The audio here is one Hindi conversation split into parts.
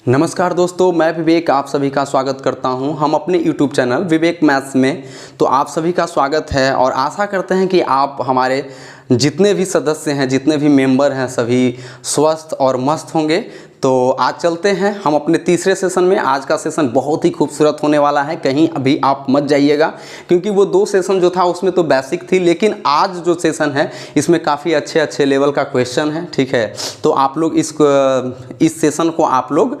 नमस्कार दोस्तों, मैं विवेक आप सभी का स्वागत करता हूं हम अपने YouTube चैनल विवेक मैथ्स में। तो आप सभी का स्वागत है और आशा करते हैं कि आप हमारे जितने भी सदस्य हैं, जितने भी मेंबर हैं, सभी स्वस्थ और मस्त होंगे। तो आज चलते हैं हम अपने तीसरे सेशन में। आज का सेशन बहुत ही खूबसूरत होने वाला है, कहीं अभी आप मत जाइएगा, क्योंकि वो दो सेशन जो था उसमें तो बेसिक थी, लेकिन आज जो सेशन है इसमें काफ़ी अच्छे लेवल का क्वेश्चन है। ठीक है, तो आप लोग इस सेशन को आप लोग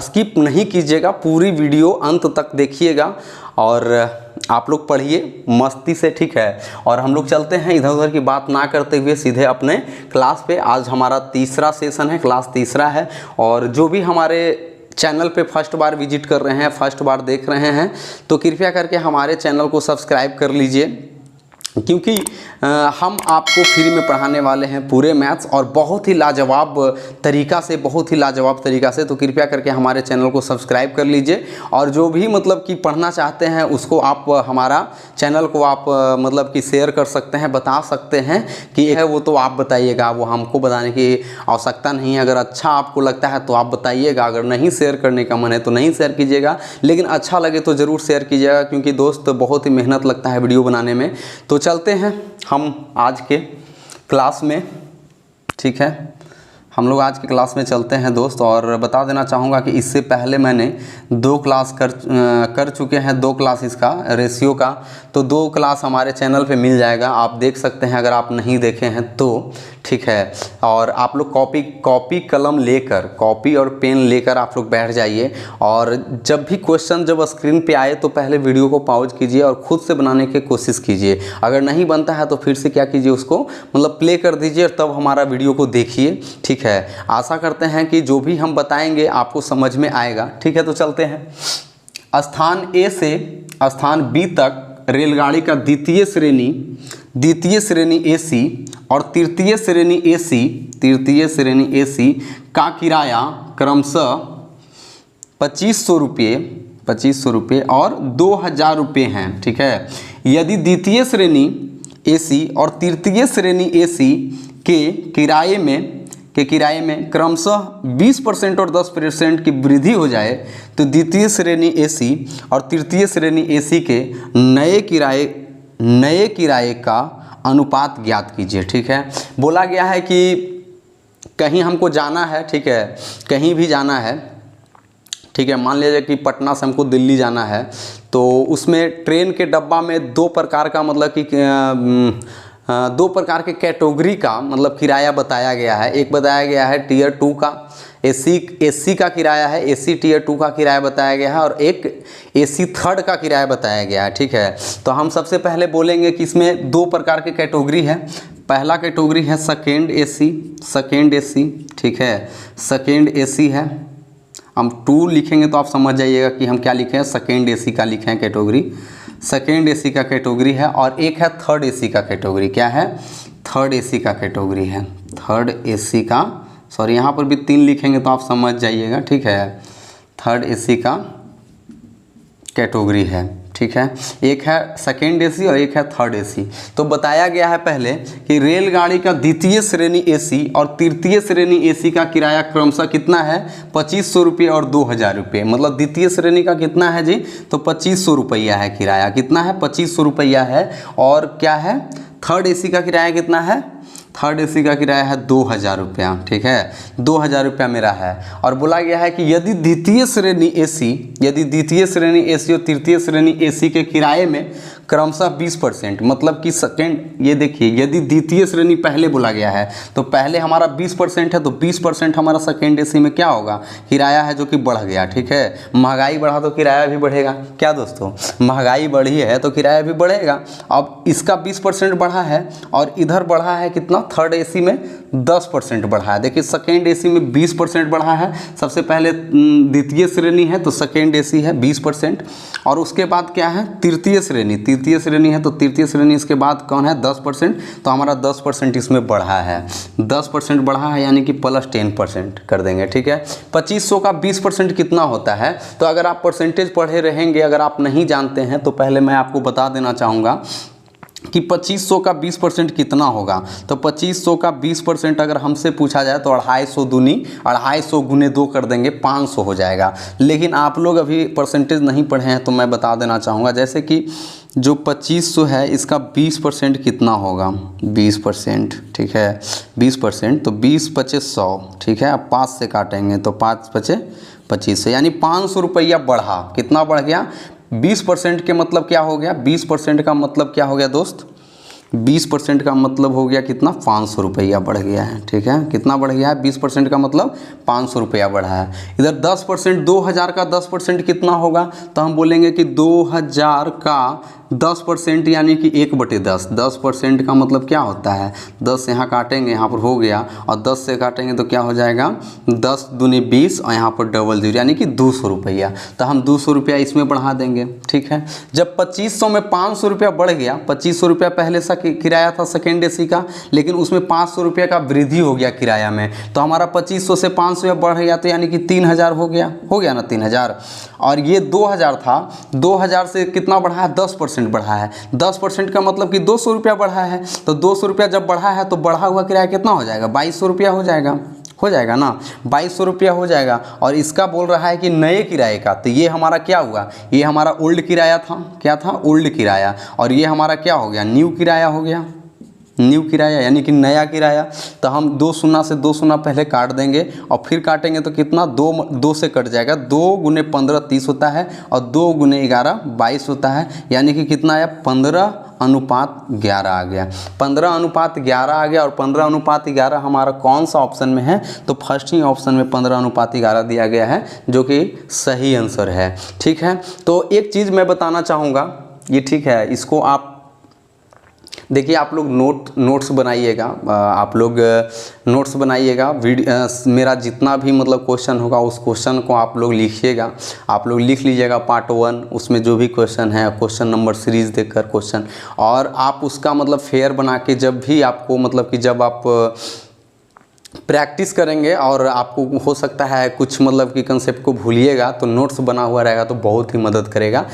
स्किप नहीं कीजिएगा, पूरी वीडियो अंत तक देखिएगा और आप लोग पढ़िए मस्ती से। ठीक है, और हम लोग चलते हैं इधर उधर की बात ना करते हुए सीधे अपने क्लास पे। आज हमारा तीसरा सेशन है, क्लास तीसरा है। और जो भी हमारे चैनल पे फर्स्ट बार विजिट कर रहे हैं, फर्स्ट बार देख रहे हैं, तो कृपया करके हमारे चैनल को सब्सक्राइब कर लीजिए, क्योंकि हम आपको फ्री में पढ़ाने वाले हैं पूरे मैथ्स और बहुत ही लाजवाब तरीका से। तो कृपया करके हमारे चैनल को सब्सक्राइब कर लीजिए। और जो भी मतलब कि पढ़ना चाहते हैं उसको आप हमारा चैनल को आप मतलब कि शेयर कर सकते हैं, बता सकते हैं कि है वो तो आप बताइएगा, वो हमको बताने की आवश्यकता नहीं है। अगर अच्छा आपको लगता है तो आप बताइएगा, अगर नहीं शेयर करने का मन है तो नहीं शेयर कीजिएगा, लेकिन अच्छा लगे तो ज़रूर शेयर कीजिएगा, क्योंकि दोस्त बहुत ही मेहनत लगता है वीडियो बनाने में। तो चलते हैं हम आज के क्लास में। ठीक है, हम लोग आज की क्लास में चलते हैं दोस्त। और बता देना चाहूँगा कि इससे पहले मैंने दो क्लास कर चुके हैं, दो क्लास इसका रेशियो का। तो दो क्लास हमारे चैनल पे मिल जाएगा, आप देख सकते हैं अगर आप नहीं देखे हैं तो। ठीक है, और आप लोग कॉपी कलम लेकर, कॉपी और पेन लेकर आप लोग बैठ जाइए। और जब भी क्वेश्चन जब स्क्रीन पे आए तो पहले वीडियो को पॉज कीजिए और ख़ुद से बनाने की कोशिश कीजिए। अगर नहीं बनता है तो फिर से क्या कीजिए, उसको मतलब प्ले कर दीजिए और तब हमारा वीडियो को देखिए। ठीक है, आशा करते हैं कि जो भी हम बताएंगे आपको समझ में आएगा। ठीक है, तो चलते हैं। स्थान ए से स्थान बी तक रेलगाड़ी का द्वितीय श्रेणी AC और तृतीय श्रेणी AC का किराया क्रमशः 2500 रुपये और 2000 रुपये हैं। ठीक है, यदि द्वितीय श्रेणी AC और तृतीय श्रेणी AC के किराए में क्रमशः 20% और 10% की वृद्धि हो जाए तो द्वितीय श्रेणी AC और तृतीय श्रेणी AC के नए किराए का अनुपात ज्ञात कीजिए। ठीक है, बोला गया है कि कहीं हमको जाना है। ठीक है, कहीं भी जाना है। ठीक है, मान लीजिए कि पटना से हमको दिल्ली जाना है, तो उसमें ट्रेन के डब्बा में दो प्रकार का मतलब कि दो प्रकार के कैटेगरी का मतलब किराया बताया गया है। एक बताया गया है टीयर 2 का AC का किराया है, AC टीयर 2 का किराया बताया गया है, और एक AC थर्ड का किराया बताया गया है। ठीक है, तो हम सबसे पहले बोलेंगे कि इसमें दो प्रकार के कैटेगरी है। पहला कैटेगरी है सेकेंड AC। ठीक है, सेकेंड AC है। हम 2 लिखेंगे तो आप समझ जाइएगा कि हम क्या लिखे हैं, सेकेंड AC का लिखे हैं कैटेगरी। सेकेंड AC का कैटेगरी है। और एक है थर्ड AC का कैटेगरी। क्या है? थर्ड AC का कैटेगरी है। थर्ड AC का, सॉरी यहाँ पर भी 3 लिखेंगे तो आप समझ जाइएगा। ठीक है, थर्ड AC का कैटेगरी है। ठीक है, एक है सेकेंड AC और एक है थर्ड AC। तो बताया गया है पहले कि रेलगाड़ी का द्वितीय श्रेणी AC और तृतीय श्रेणी AC का किराया क्रमशः कितना है, 2500 रुपये और 2000 रुपये। मतलब द्वितीय श्रेणी का कितना है जी, तो 2500 रुपया है किराया। कितना है? 2500 रुपया है। और क्या है, थर्ड AC का किराया कितना है? थर्ड AC का किराया है 2000 रुपया। ठीक है, 2000 रुपया मेरा है। और बोला गया है कि यदि द्वितीय श्रेणी AC और तृतीय श्रेणी AC के किराए में क्रमशः 20%, मतलब कि सेकेंड, ये देखिए यदि द्वितीय श्रेणी पहले बोला गया है तो पहले हमारा 20% है, तो 20% हमारा सेकेंड AC में क्या होगा, किराया है जो कि बढ़ गया। ठीक है, महंगाई बढ़ा तो किराया भी बढ़ेगा। क्या दोस्तों, महंगाई बढ़ी है तो किराया भी बढ़ेगा। अब इसका 20% बढ़ा है और इधर बढ़ा है कितना, थर्ड AC में 10% बढ़ा है। देखिए सेकेंड AC में 20% बढ़ा है। सबसे पहले द्वितीय श्रेणी है तो सेकेंड AC है 20%, और उसके बाद क्या है, तृतीय श्रेणी है तो तृतीय श्रेणी इसके बाद कौन है, 10%। तो हमारा 10% इसमें बढ़ा है, 10% बढ़ा है, यानी कि प्लस 10% कर देंगे। ठीक है, 2500 का 20% कितना होता है, तो अगर आप परसेंटेज पढ़े रहेंगे, अगर आप नहीं जानते हैं तो पहले मैं आपको बता देना चाहूँगा कि 2500 का 20% कितना होगा। तो 2500 का 20% अगर हमसे पूछा जाए तो 250 दूनी 250 गुने 2 कर देंगे, 500 हो जाएगा। लेकिन आप लोग अभी परसेंटेज नहीं पढ़े हैं तो मैं बता देना चाहूँगा, जैसे कि जो 2500 है इसका 20% कितना होगा, 20%, ठीक है 20%, तो 20 पचे 100, ठीक है। अब 5 से काटेंगे तो 5 पचे 2500, यानी 500 रुपया बढ़ा। कितना बढ़ गया, 20% के मतलब क्या हो गया, 20% का मतलब क्या हो गया दोस्त, 20% का मतलब हो गया कितना, 500 रुपया बढ़ गया है, ठीक है। कितना बढ़ गया है, 20% का मतलब 500 रुपया बढ़ा है। इधर 10%, 2000 का 10% कितना होगा, तो हम बोलेंगे कि 2000 का 10% यानी कि 1/10। 10% का मतलब क्या होता है, 10 यहाँ काटेंगे, यहाँ पर हो गया, और 10 से काटेंगे तो क्या हो जाएगा, 10 दूनी 20 और यहाँ पर डबल 0 यानी कि 200 रुपया। तो हम 200 रुपया इसमें बढ़ा देंगे, ठीक है। जब 2500 में 500 रुपया बढ़ गया, 2500 रुपया पहले सा किराया था सेकेंड एसी का, लेकिन उसमें 500 रुपया का वृद्धि हो गया किराया में, तो हमारा 2500 से 500 बढ़ गया, तो यानी कि 3000 हो गया ना 3000। और ये 2000 था, 2000 से कितना बढ़ा है, 10% बढ़ा है। 10% का मतलब कि 200 रुपया बढ़ा है। तो 200 रुपया जब बढ़ा है तो बढ़ा हुआ किराया कितना हो जाएगा, 2200 रुपया हो जाएगा ना, 2200 रुपया हो जाएगा। और इसका बोल रहा है कि नए किराए का, तो ये हमारा क्या हुआ, ये हमारा ओल्ड किराया था, क्या था, ओल्ड किराया, और ये हमारा क्या हो गया, न्यू किराया हो गया, न्यू किराया यानी कि नया किराया। तो हम 2 शून्य से 2 शून्य पहले काट देंगे और फिर काटेंगे तो कितना, 2 से कट जाएगा, 2 गुने 15 30 होता है, और 2 गुने 11 22 होता है, यानी कि कितना आया, 15:11 आ गया। 15:11 आ गया। और 15:11 हमारा कौन सा ऑप्शन में है, तो फर्स्ट ही ऑप्शन में 15:11 दिया गया है, जो कि सही आंसर है, ठीक है। तो एक चीज़ मैं बताना चाहूँगा, ये ठीक है, इसको आप देखिए, आप लोग नोट्स बनाइएगा, आप लोग नोट्स बनाइएगा। मेरा जितना भी मतलब क्वेश्चन होगा उस क्वेश्चन को आप लोग लिखिएगा, आप लोग लिख लीजिएगा पार्ट 1, उसमें जो भी क्वेश्चन है क्वेश्चन नंबर सीरीज़ देखकर क्वेश्चन, और आप उसका मतलब फेयर बना के जब भी आपको मतलब कि जब आप प्रैक्टिस करेंगे और आपको हो सकता है कुछ मतलब कि कंसेप्ट को भूलिएगा, तो नोट्स बना हुआ रहेगा तो बहुत ही मदद करेगा।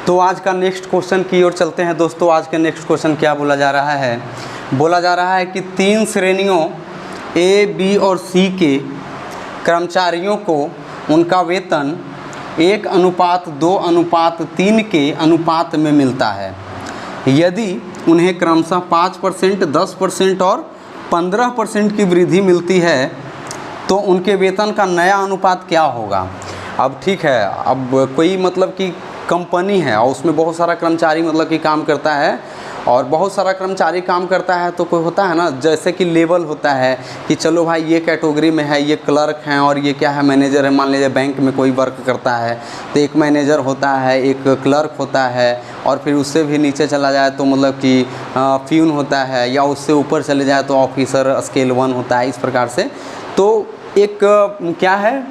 तो आज का नेक्स्ट क्वेश्चन की ओर चलते हैं दोस्तों। आज का नेक्स्ट क्वेश्चन क्या बोला जा रहा है, बोला जा रहा है कि 3 श्रेणियों ए, बी और सी के कर्मचारियों को उनका वेतन 1:2:3 के अनुपात में मिलता है। यदि उन्हें क्रमशः 5%, 10% और 15% की वृद्धि मिलती है तो उनके वेतन का नया अनुपात क्या होगा। अब ठीक है, अब कोई मतलब कि कंपनी है और उसमें बहुत सारा कर्मचारी मतलब कि काम करता है, और बहुत सारा कर्मचारी काम करता है तो कोई होता है ना, जैसे कि लेवल होता है कि चलो भाई ये कैटेगरी में है, ये क्लर्क हैं और ये क्या है, मैनेजर है। मान लीजिए बैंक में कोई वर्क करता है तो एक मैनेजर होता है, एक क्लर्क होता है, और फिर उससे भी नीचे चला जाए तो मतलब कि प्यून होता है, या उससे ऊपर चले जाए तो ऑफिसर स्केल 1 होता है। इस प्रकार से तो एक क्या है,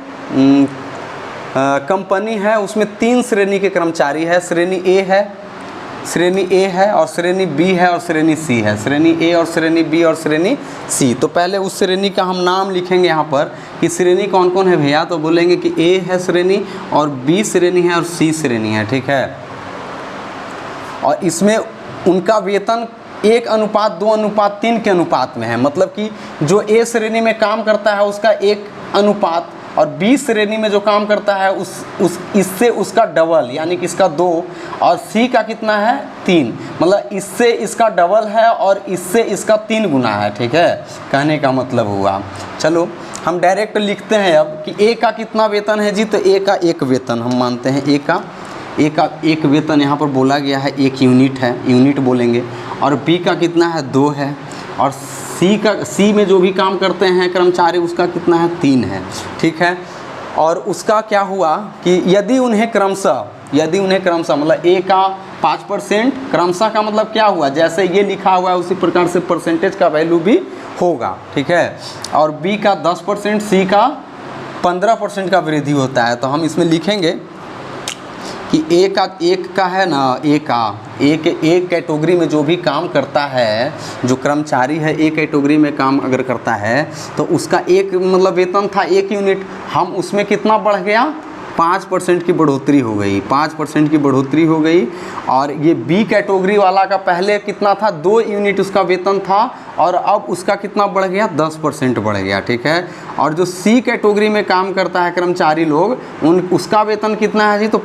कंपनी है, उसमें 3 श्रेणी के कर्मचारी है। श्रेणी ए है और श्रेणी बी है और श्रेणी सी है। श्रेणी ए और श्रेणी बी और श्रेणी सी। तो पहले उस श्रेणी का हम नाम लिखेंगे यहाँ पर कि श्रेणी कौन कौन है भैया, तो बोलेंगे कि ए है श्रेणी और बी श्रेणी है और सी श्रेणी है, ठीक है। और इसमें उनका वेतन 1:2:3 के अनुपात में है, मतलब कि जो ए श्रेणी में काम करता है उसका 1 अनुपात, और बी श्रेणी में जो काम करता है इससे उसका डबल यानी कि इसका 2, और सी का कितना है 3, मतलब इससे इसका डबल है और इससे इसका 3 गुना है, ठीक है, कहने का मतलब हुआ। चलो हम डायरेक्ट लिखते हैं अब कि ए का कितना वेतन है जी, तो ए का 1 वेतन हम मानते हैं, ए का 1 वेतन यहाँ पर बोला गया है, 1 यूनिट है, यूनिट बोलेंगे। और बी का कितना है 2 है, और सी में जो भी काम करते हैं कर्मचारी उसका कितना है 3 है, ठीक है। और उसका क्या हुआ कि यदि उन्हें क्रमशः मतलब ए का 5%, क्रमशः का मतलब क्या हुआ, जैसे ये लिखा हुआ है उसी प्रकार से परसेंटेज का वैल्यू भी होगा, ठीक है। और बी का 10%, सी का 15% का वृद्धि होता है। तो हम इसमें लिखेंगे कि एक का है ना, एक कैटेगरी में जो भी काम करता है, जो कर्मचारी है एक कैटेगरी में काम अगर करता है तो उसका एक मतलब वेतन था 1 यूनिट, हम उसमें कितना बढ़ गया 5% की बढ़ोतरी हो गई, 5% की बढ़ोतरी हो गई। और ये बी कैटेगरी वाला का पहले कितना था, 2 यूनिट उसका वेतन था और अब उसका कितना बढ़ गया, 10% बढ़ गया, ठीक है। और जो सी कैटेगरी में काम करता है कर्मचारी लोग, उसका वेतन कितना है जी, तो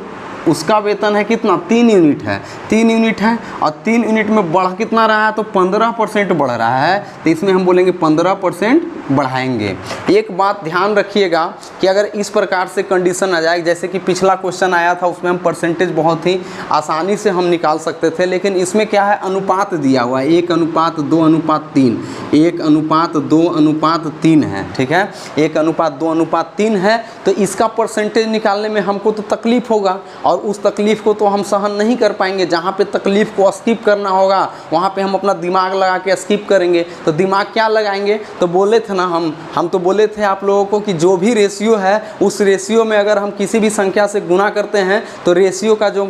उसका वेतन है कितना, 3 यूनिट है, 3 यूनिट है। और 3 यूनिट में बढ़ कितना रहा है, तो 15% बढ़ रहा है। तो इसमें हम बोलेंगे 15% बढ़ाएंगे। एक बात ध्यान रखिएगा कि अगर इस प्रकार से कंडीशन आ जाए, जैसे कि पिछला क्वेश्चन आया था उसमें हम परसेंटेज बहुत ही आसानी से हम निकाल सकते थे, लेकिन इसमें क्या है, अनुपात दिया हुआ है, 1:2:3, 1:2:3 है, ठीक है, 1:2:3 है। तो इसका परसेंटेज निकालने में हमको तो तकलीफ होगा और उस तकलीफ़ को तो हम सहन नहीं कर पाएंगे। जहाँ पे तकलीफ़ को स्किप करना होगा वहाँ पे हम अपना दिमाग लगा के स्किप करेंगे। तो दिमाग क्या लगाएंगे, तो बोले थे ना हम तो बोले थे आप लोगों को कि जो भी रेशियो है उस रेशियो में अगर हम किसी भी संख्या से गुना करते हैं तो रेशियो का जो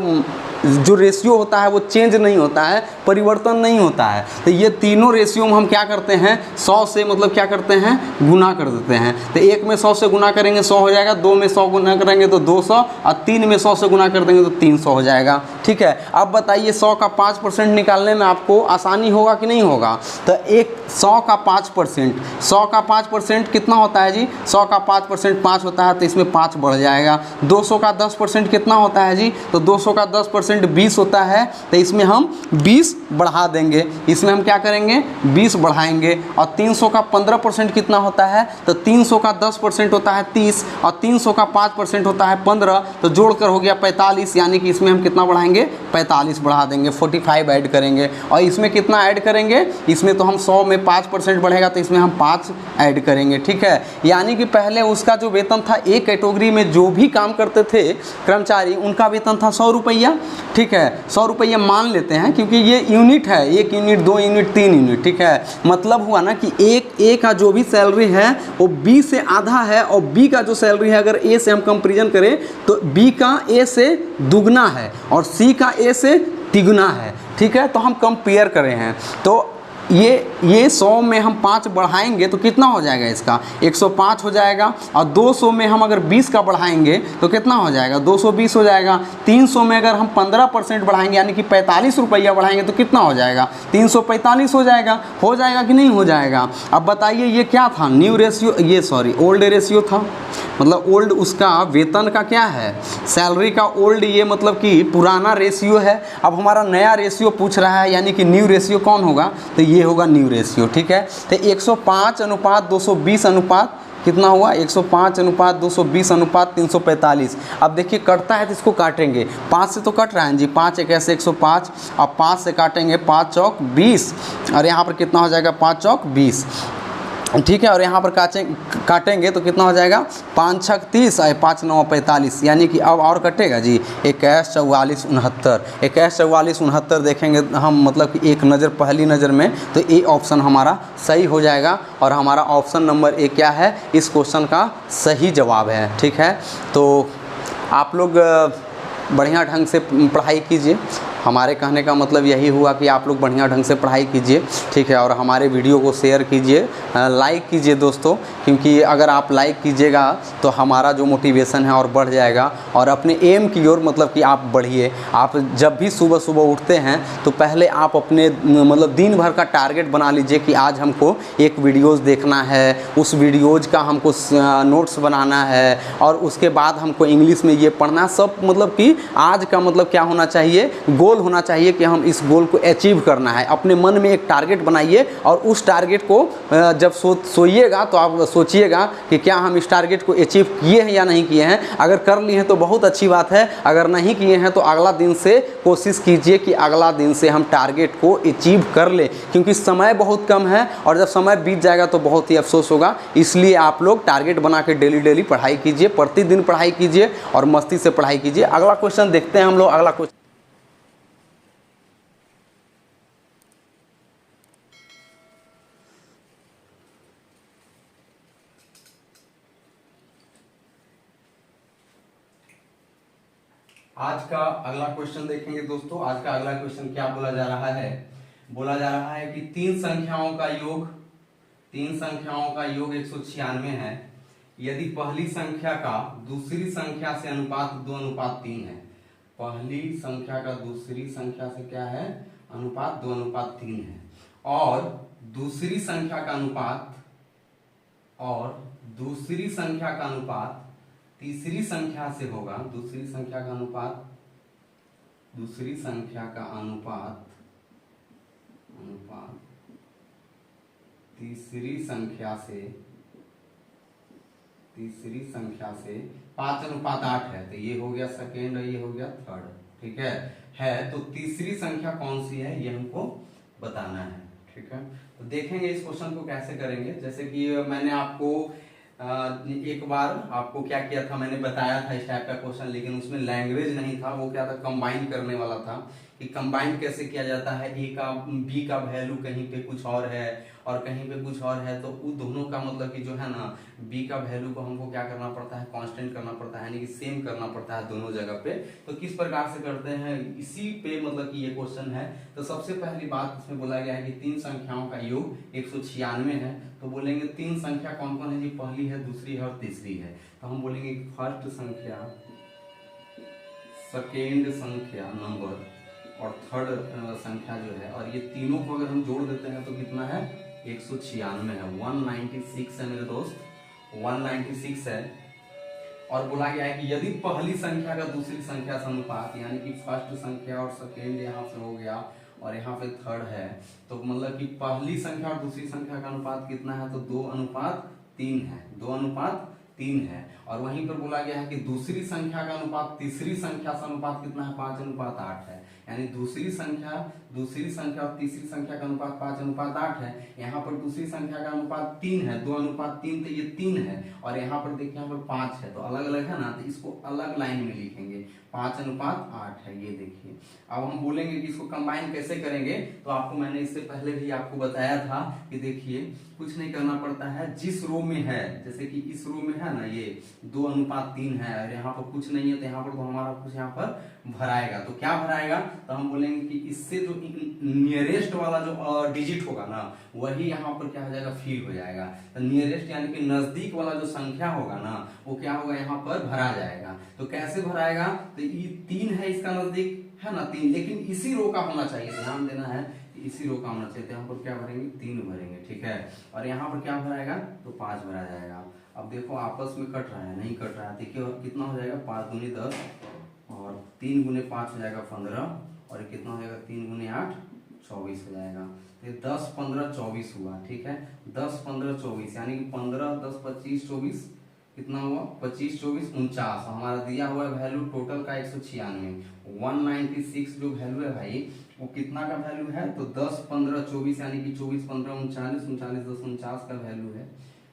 रेशियो होता है वो चेंज नहीं होता है, परिवर्तन नहीं होता है। तो ये तीनों रेशियो में हम क्या करते हैं, 100 से मतलब क्या करते हैं, गुना कर देते हैं। तो 1 में 100 से गुना करेंगे 100 हो जाएगा, 2 में 100 गुना करेंगे तो 200 और 3 में 100 से गुना कर देंगे तो 300 हो जाएगा, ठीक है। अब बताइए 100 का 5% निकालने में आपको आसानी होगा कि नहीं होगा। तो 100 का 5%, 100 का 5% कितना होता है जी, 100 का 5% 5 होता है, तो इसमें 5 बढ़ जाएगा। 200 का 10% कितना होता है जी, तो 200 का 10% 20 होता है, तो इसमें हम 20 बढ़ा देंगे। इसमें हम क्या करेंगे, 20 बढ़ाएंगे। और 300 का 15% कितना होता है, तो 300 का 10% होता है 30 और 300 का 5% होता है 15, तो जोड़कर हो गया 45। यानी कि इसमें हम कितना बढ़ाएंगे, 45 बढ़ा देंगे, 45 ऐड करेंगे। और इसमें कितना ऐड करेंगे, इसमें तो हम 100 में 5% बढ़ेगा तो इसमें हम 5 ऐड करेंगे, ठीक है। यानी कि पहले उसका जो वेतन था, एक कैटेगरी में जो भी काम करते थे कर्मचारी, उनका वेतन था 100 रुपया, ठीक है, 100 रुपये मान लेते हैं क्योंकि ये यूनिट है, 1 यूनिट 2 यूनिट 3 यूनिट, ठीक है। मतलब हुआ ना कि ए का जो भी सैलरी है वो बी से आधा है और बी का जो सैलरी है अगर ए से हम कंपेरिजन करें तो बी का ए से दुगना है और सी का ए से तिगुना है, ठीक है। तो हम कंपेयर करें हैं तो ये 100 में हम 5 बढ़ाएंगे तो कितना हो जाएगा, इसका 105 हो जाएगा। और 200 में हम अगर 20 का बढ़ाएंगे तो कितना हो जाएगा, 220 हो जाएगा। 300 में अगर हम 15% बढ़ाएंगे यानी कि 45 रुपया बढ़ाएंगे तो कितना हो जाएगा, 345 हो जाएगा कि नहीं हो जाएगा। अब बताइए ये क्या था, न्यू रेशियो, ये सॉरी ओल्ड रेशियो था, मतलब ओल्ड उसका वेतन का क्या है, सैलरी का ओल्ड, ये मतलब कि पुराना रेशियो है। अब हमारा नया रेशियो पूछ रहा है यानी कि न्यू रेशियो कौन होगा, तो ये होगा न्यू रेशियो, ठीक है। तो 105:220 अनुपात कितना हुआ, 105:220:345। अब देखिए कटता है तो इसको काटेंगे, 5 से तो कट रहा है जी, 5 1 ऐसे 105, अब 5 से काटेंगे 5 चौक 20 और यहाँ पर कितना हो जाएगा, 5 चौक 20, ठीक है। और यहाँ पर काटेंगे तो कितना हो जाएगा, 5 छक 30 और 5 9 45, यानी कि अब और कटेगा जी 21 44 69, 21 44 69 देखेंगे हम, मतलब कि एक नज़र पहली नज़र में तो ए ऑप्शन हमारा सही हो जाएगा और हमारा ऑप्शन नंबर ए क्या है, इस क्वेश्चन का सही जवाब है, ठीक है। तो आप लोग बढ़िया ढंग से पढ़ाई कीजिए, हमारे कहने का मतलब यही हुआ कि आप लोग बढ़िया ढंग से पढ़ाई कीजिए, ठीक है। और हमारे वीडियो को शेयर कीजिए, लाइक कीजिए दोस्तों, क्योंकि अगर आप लाइक कीजिएगा तो हमारा जो मोटिवेशन है और बढ़ जाएगा और अपने एम की ओर मतलब कि आप बढ़िए। आप जब भी सुबह सुबह उठते हैं तो पहले आप अपने मतलब दिन भर का टारगेट बना लीजिए कि आज हमको एक वीडियोज़ देखना है, उस वीडियोज़ का हमको नोट्स बनाना है और उसके बाद हमको इंग्लिश में ये पढ़ना, सब मतलब कि आज का मतलब क्या होना चाहिए, गोल होना चाहिए कि हम इस गोल को अचीव करना है। अपने मन में एक टारगेट बनाइए और उस टारगेट को जब सोइएगा तो आप सोचिएगा कि क्या हम इस टारगेट को अचीव किए हैं या नहीं किए हैं। अगर कर लिए हैं तो बहुत अच्छी बात है, अगर नहीं किए हैं तो अगला दिन से कोशिश कीजिए कि अगला दिन से हम टारगेट को अचीव कर ले, क्योंकि समय बहुत कम है और जब समय बीत जाएगा तो बहुत ही अफसोस होगा। इसलिए आप लोग टारगेट बना के डेली पढ़ाई कीजिए, प्रतिदिन पढ़ाई कीजिए और मस्ती से पढ़ाई कीजिए। अगला क्वेश्चन देखते हैं हम लोग। अगला क्वेश्चन, आज का अगला क्वेश्चन देखेंगे दोस्तों। आज का अगला क्वेश्चन क्या बोला जा रहा है, बोला जा रहा है कि तीन संख्याओं का योग 196 है। यदि पहली संख्या का दूसरी संख्या से अनुपात 2:3 है, पहली संख्या का दूसरी संख्या से क्या है, अनुपात 2:3 है, और दूसरी संख्या का अनुपात तीसरी संख्या से होगा, दूसरी संख्या का अनुपात तीसरी संख्या से 5:8 है, तो ये हो गया सेकेंड और ये हो गया थर्ड, ठीक है। तो तीसरी संख्या कौन सी है ये हमको बताना है, ठीक है। तो देखेंगे इस क्वेश्चन को कैसे करेंगे। जैसे कि मैंने आपको एक बार आपको क्या किया था, मैंने बताया था इस टाइप का क्वेश्चन, लेकिन उसमें लैंग्वेज नहीं था, वो क्या था, कंबाइन करने वाला था कि कंबाइन कैसे किया जाता है। ए का बी का वैल्यू कहीं पे कुछ और है और कहीं पे कुछ और है, तो उन दोनों का मतलब कि जो है ना, बी का वैल्यू को हमको क्या करना पड़ता है, कांस्टेंट करना पड़ता है, यानी कि सेम करना पड़ता है दोनों जगह पे। तो किस प्रकार से करते हैं, इसी पे मतलब कि ये क्वेश्चन है। तो सबसे पहली बात इसमें बोला गया है कि तीन संख्याओं का योग 196 है। तो बोलेंगे तीन संख्या कौन कौन है जी, पहली है, दूसरी है और तीसरी है। तो हम बोलेंगे फर्स्ट संख्या, सेकेंड संख्या नंबर और थर्ड संख्या जो है, और ये तीनों को अगर हम जोड़ देते हैं तो कितना है, 196 है, 196 है मेरे दोस्त, 196 है। और बोला गया है कि यदि पहली संख्या का दूसरी संख्या से अनुपात, यानी कि फर्स्ट संख्या और सेकेंड यहाँ से हो गया और यहाँ पे थर्ड है, तो मतलब कि पहली संख्या और दूसरी संख्या का अनुपात कितना है, तो 2:3 है, 2:3 है। और वहीं पर बोला गया है कि दूसरी संख्या का अनुपात तीसरी संख्या से अनुपात कितना है, 5:8 है, यानी दूसरी संख्या और तीसरी संख्या का अनुपात 5:8 है। यहाँ पर दूसरी संख्या का अनुपात 3 है, 2:3, तो ये 3 है, और यहाँ पर देखिए यहाँ पर 5 है, तो अलग अलग है ना, तो इसको अलग लाइन में लिखेंगे, 5:8 है, ये देखिए। अब हम बोलेंगे कि इसको कंबाइन कैसे करेंगे, तो आपको मैंने इससे पहले भी आपको बताया था कि देखिए कुछ नहीं करना पड़ता है, जिस रो में है, जैसे कि इस रो में है ना ये 2:3 है और यहाँ पर कुछ नहीं है, तो यहाँ पर तो हमारा कुछ यहाँ पर भराएगा। तो क्या भराएगा, तो हम बोलेंगे कि इससे जो नियरेस्ट वाला जो डिजिट होगा ना, वही यहाँ पर क्या हो जाएगा, फिल हो जाएगा। तो नियरेस्ट यानी कि नजदीक वाला जो संख्या होगा ना, वो क्या होगा, यहाँ पर भरा जाएगा। तो कैसे भराएगा, तो ये 3 है, इसका नजदीक है ना 3, लेकिन इसी रो का होना चाहिए, ध्यान देना है, इसी रो का होना चाहिए। तो यहाँ पर क्या भरेंगे, 3 भरेंगे, ठीक है। और यहाँ पर क्या भराएगा, तो 5 भरा जाएगा। अब देखो आपस में कट रहा है, नहीं कट रहा है, देखिए कितना हो जाएगा, 5 दूनी 10 और 3 गुने 5 हो जाएगा 15, और कितना हो जाएगा, 3 गुने 8 24 हो जाएगा। ये 10 15 24 हुआ, ठीक है, 10 15 24, यानी कि 15 10 25 24 कितना हुआ, 25 24 49। हमारा दिया हुआ वैल्यू टोटल का 196, 196 जो वैल्यू है भाई, वो कितना का वैल्यू है, तो 10 15 24, यानी कि 24 15 39, 39 10 49 का वैल्यू है।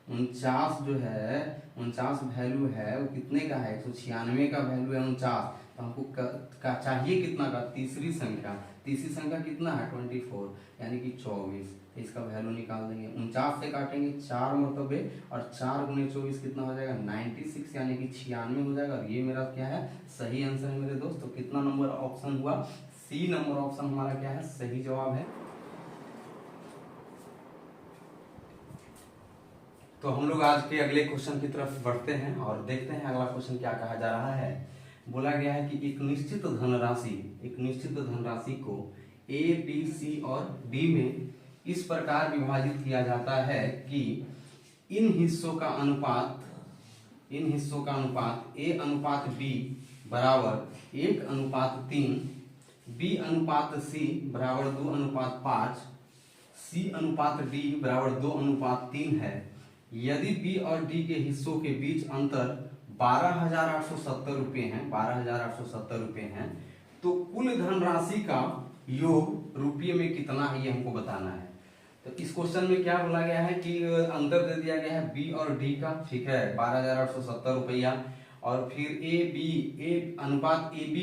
49 जो है, 49 वैल्यू है, वो कितने का है, 196 का वैल्यू है 49। तो हमको का चाहिए कितना का, तीसरी संख्या कितना है, 24, यानी कि 24। इसका वैल्यू निकाल देंगे, 49 से काटेंगे 4 मरतबे, और 4 गुने 24 कितना हो जाएगा, 96, यानी कि 96 हो जाएगा। और ये मेरा क्या है, सही आंसर है मेरे दोस्त। तो कितना नंबर ऑप्शन हुआ, सी नंबर ऑप्शन हमारा क्या है, सही जवाब है। तो हम लोग आज के अगले क्वेश्चन की तरफ बढ़ते हैं और देखते हैं अगला क्वेश्चन क्या कहा जा रहा है। बोला गया है कि एक निश्चित धनराशि को ए बी सी और डी में इस प्रकार विभाजित किया जाता है कि इन हिस्सों का अनुपात A/B बराबर 1/3, B/C बराबर 2/5, C/D बराबर 2/3 है। यदि बी और डी के हिस्सों के बीच अंतर 12,870 रुपये है, 12,870 रुपये है, तो कुल धनराशि का योग रुपये में कितना है, ये हमको बताना है। तो इस क्वेश्चन में क्या बोला गया है कि अंतर दे दिया गया है बी और डी का, ठीक है, 12,870 रुपया, और फिर ए बी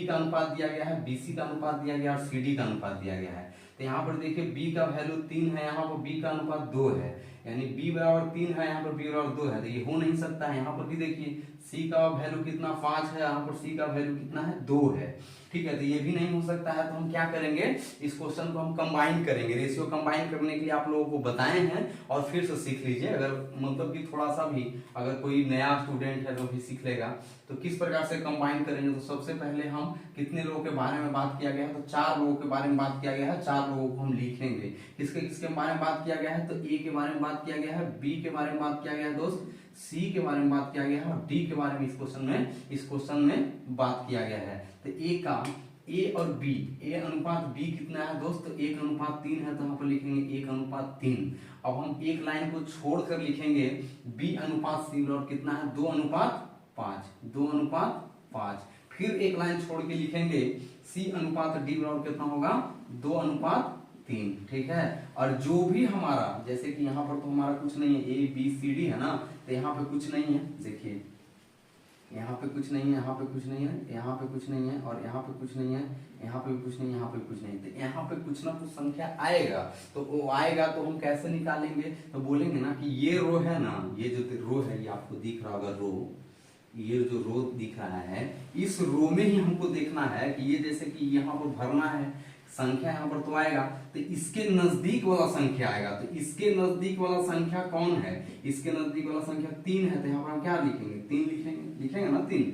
का अनुपात दिया गया है, बी सी का अनुपात दिया गया और सी डी का अनुपात दिया गया है। तो यहाँ पर देखिए बी का वैल्यू 3 है, यहाँ पर बी का अनुपात 2 है, यानी बी बराबर 3 है, यहाँ पर बी बराबर 2 है, तो ये हो नहीं सकता है। यहाँ पर भी देखिए सी का वैल्यू कितना 5 है, यहाँ पर सी का वैल्यू कितना है 2 है। ठीक है, तो ये भी नहीं हो सकता है, तो हम क्या करेंगे, इस क्वेश्चन को हम कंबाइन करेंगे। रेशियो कंबाइन करने के लिए आप लोगों को बताए हैं और फिर से सीख लीजिए। अगर मतलब कि थोड़ा सा भी अगर कोई नया स्टूडेंट है तो भी सीख लेगा। तो किस प्रकार से कंबाइन करेंगे, तो सबसे पहले हम कितने लोगों के बारे में बात किया गया है, तो 4 लोगों के बारे में बात किया गया है। 4 लोगों को हम लिखेंगे। किसके किसके बारे में बात किया गया है, तो ए के बारे में बात किया गया है, बी के बारे में बात किया गया है दोस्त, सी के बारे में बात किया गया है और डी के बारे में इस क्वेश्चन में बात किया गया है। तो ए का ए और बी, ए अनुपात बी कितना है दोस्त, तो 1:3 है, तो यहाँ पर लिखेंगे 1:3। अब हम एक लाइन को छोड़कर लिखेंगे बी अनुपात सी और कितना है 2:5, 2:5। फिर एक लाइन छोड़ के लिखेंगे सी अनुपात डी बराबर कितना होगा 2:3। ठीक है, और जो भी हमारा, जैसे कि यहाँ पर तो हमारा कुछ नहीं है, ए बी सी डी है ना, तो यहाँ पे कुछ नहीं है, देखिए यहाँ पे कुछ नहीं है, यहाँ पे कुछ नहीं है, यहाँ पे कुछ नहीं है और यहाँ पे कुछ नहीं है, यहाँ पे भी कुछ नहीं, यहाँ पे कुछ नहीं, तो यहाँ पे कुछ ना कुछ संख्या आएगा। तो वो आएगा तो हम कैसे निकालेंगे, तो बोलेंगे ना कि ये रो है ना, ये जो रो है, ये आपको दिख रहा होगा रो, ये जो रो दिख रहा है, इस रो में ही हमको देखना है कि ये जैसे कि यहाँ पर भरना है संख्या, यहाँ पर तो आएगा, तो इसके नजदीक वाला संख्या आएगा। तो इसके नजदीक वाला संख्या कौन है, इसके नजदीक वाला संख्या 3 है, तो यहाँ पर हम क्या लिखेंगे 3 लिखेंगे ना 3,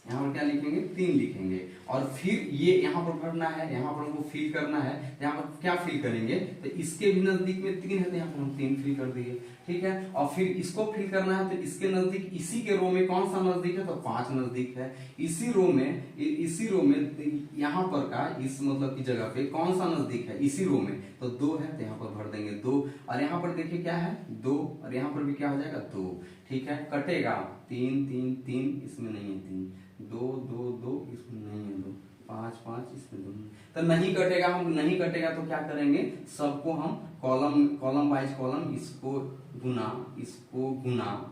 यहाँ पर क्या लिखेंगे 3 लिखेंगे। और फिर ये यहाँ पर भरना है, यहाँ पर हमको फिल करना है, यहाँ पर क्या फिल करेंगे, तो इसके भी नजदीक में 3 है, तो यहाँ पर हम 3 फिल कर दिए। ठीक है, और फिर इसको फिल करना है, तो इसके नजदीक, इसी के रो में कौन सा नजदीक है, तो 5 नजदीक है। इसी रो में यहाँ पर का इस मतलब की जगह पे कौन सा नजदीक है, इसी रो में, तो 2 है, तो यहाँ पर भर देंगे 2। और यहाँ पर देखिए क्या है 2, और यहाँ पर भी क्या हो जाएगा 2। ठीक है, कटेगा 3 3 3, इसमें नहीं है 3, 2 2 2, इसमें नहीं है 2, 5 5, इसमें 2, तो नहीं कटेगा। हम नहीं कटेगा तो क्या करेंगे, सबको हम कॉलम वाइज कॉलम, इसको गुना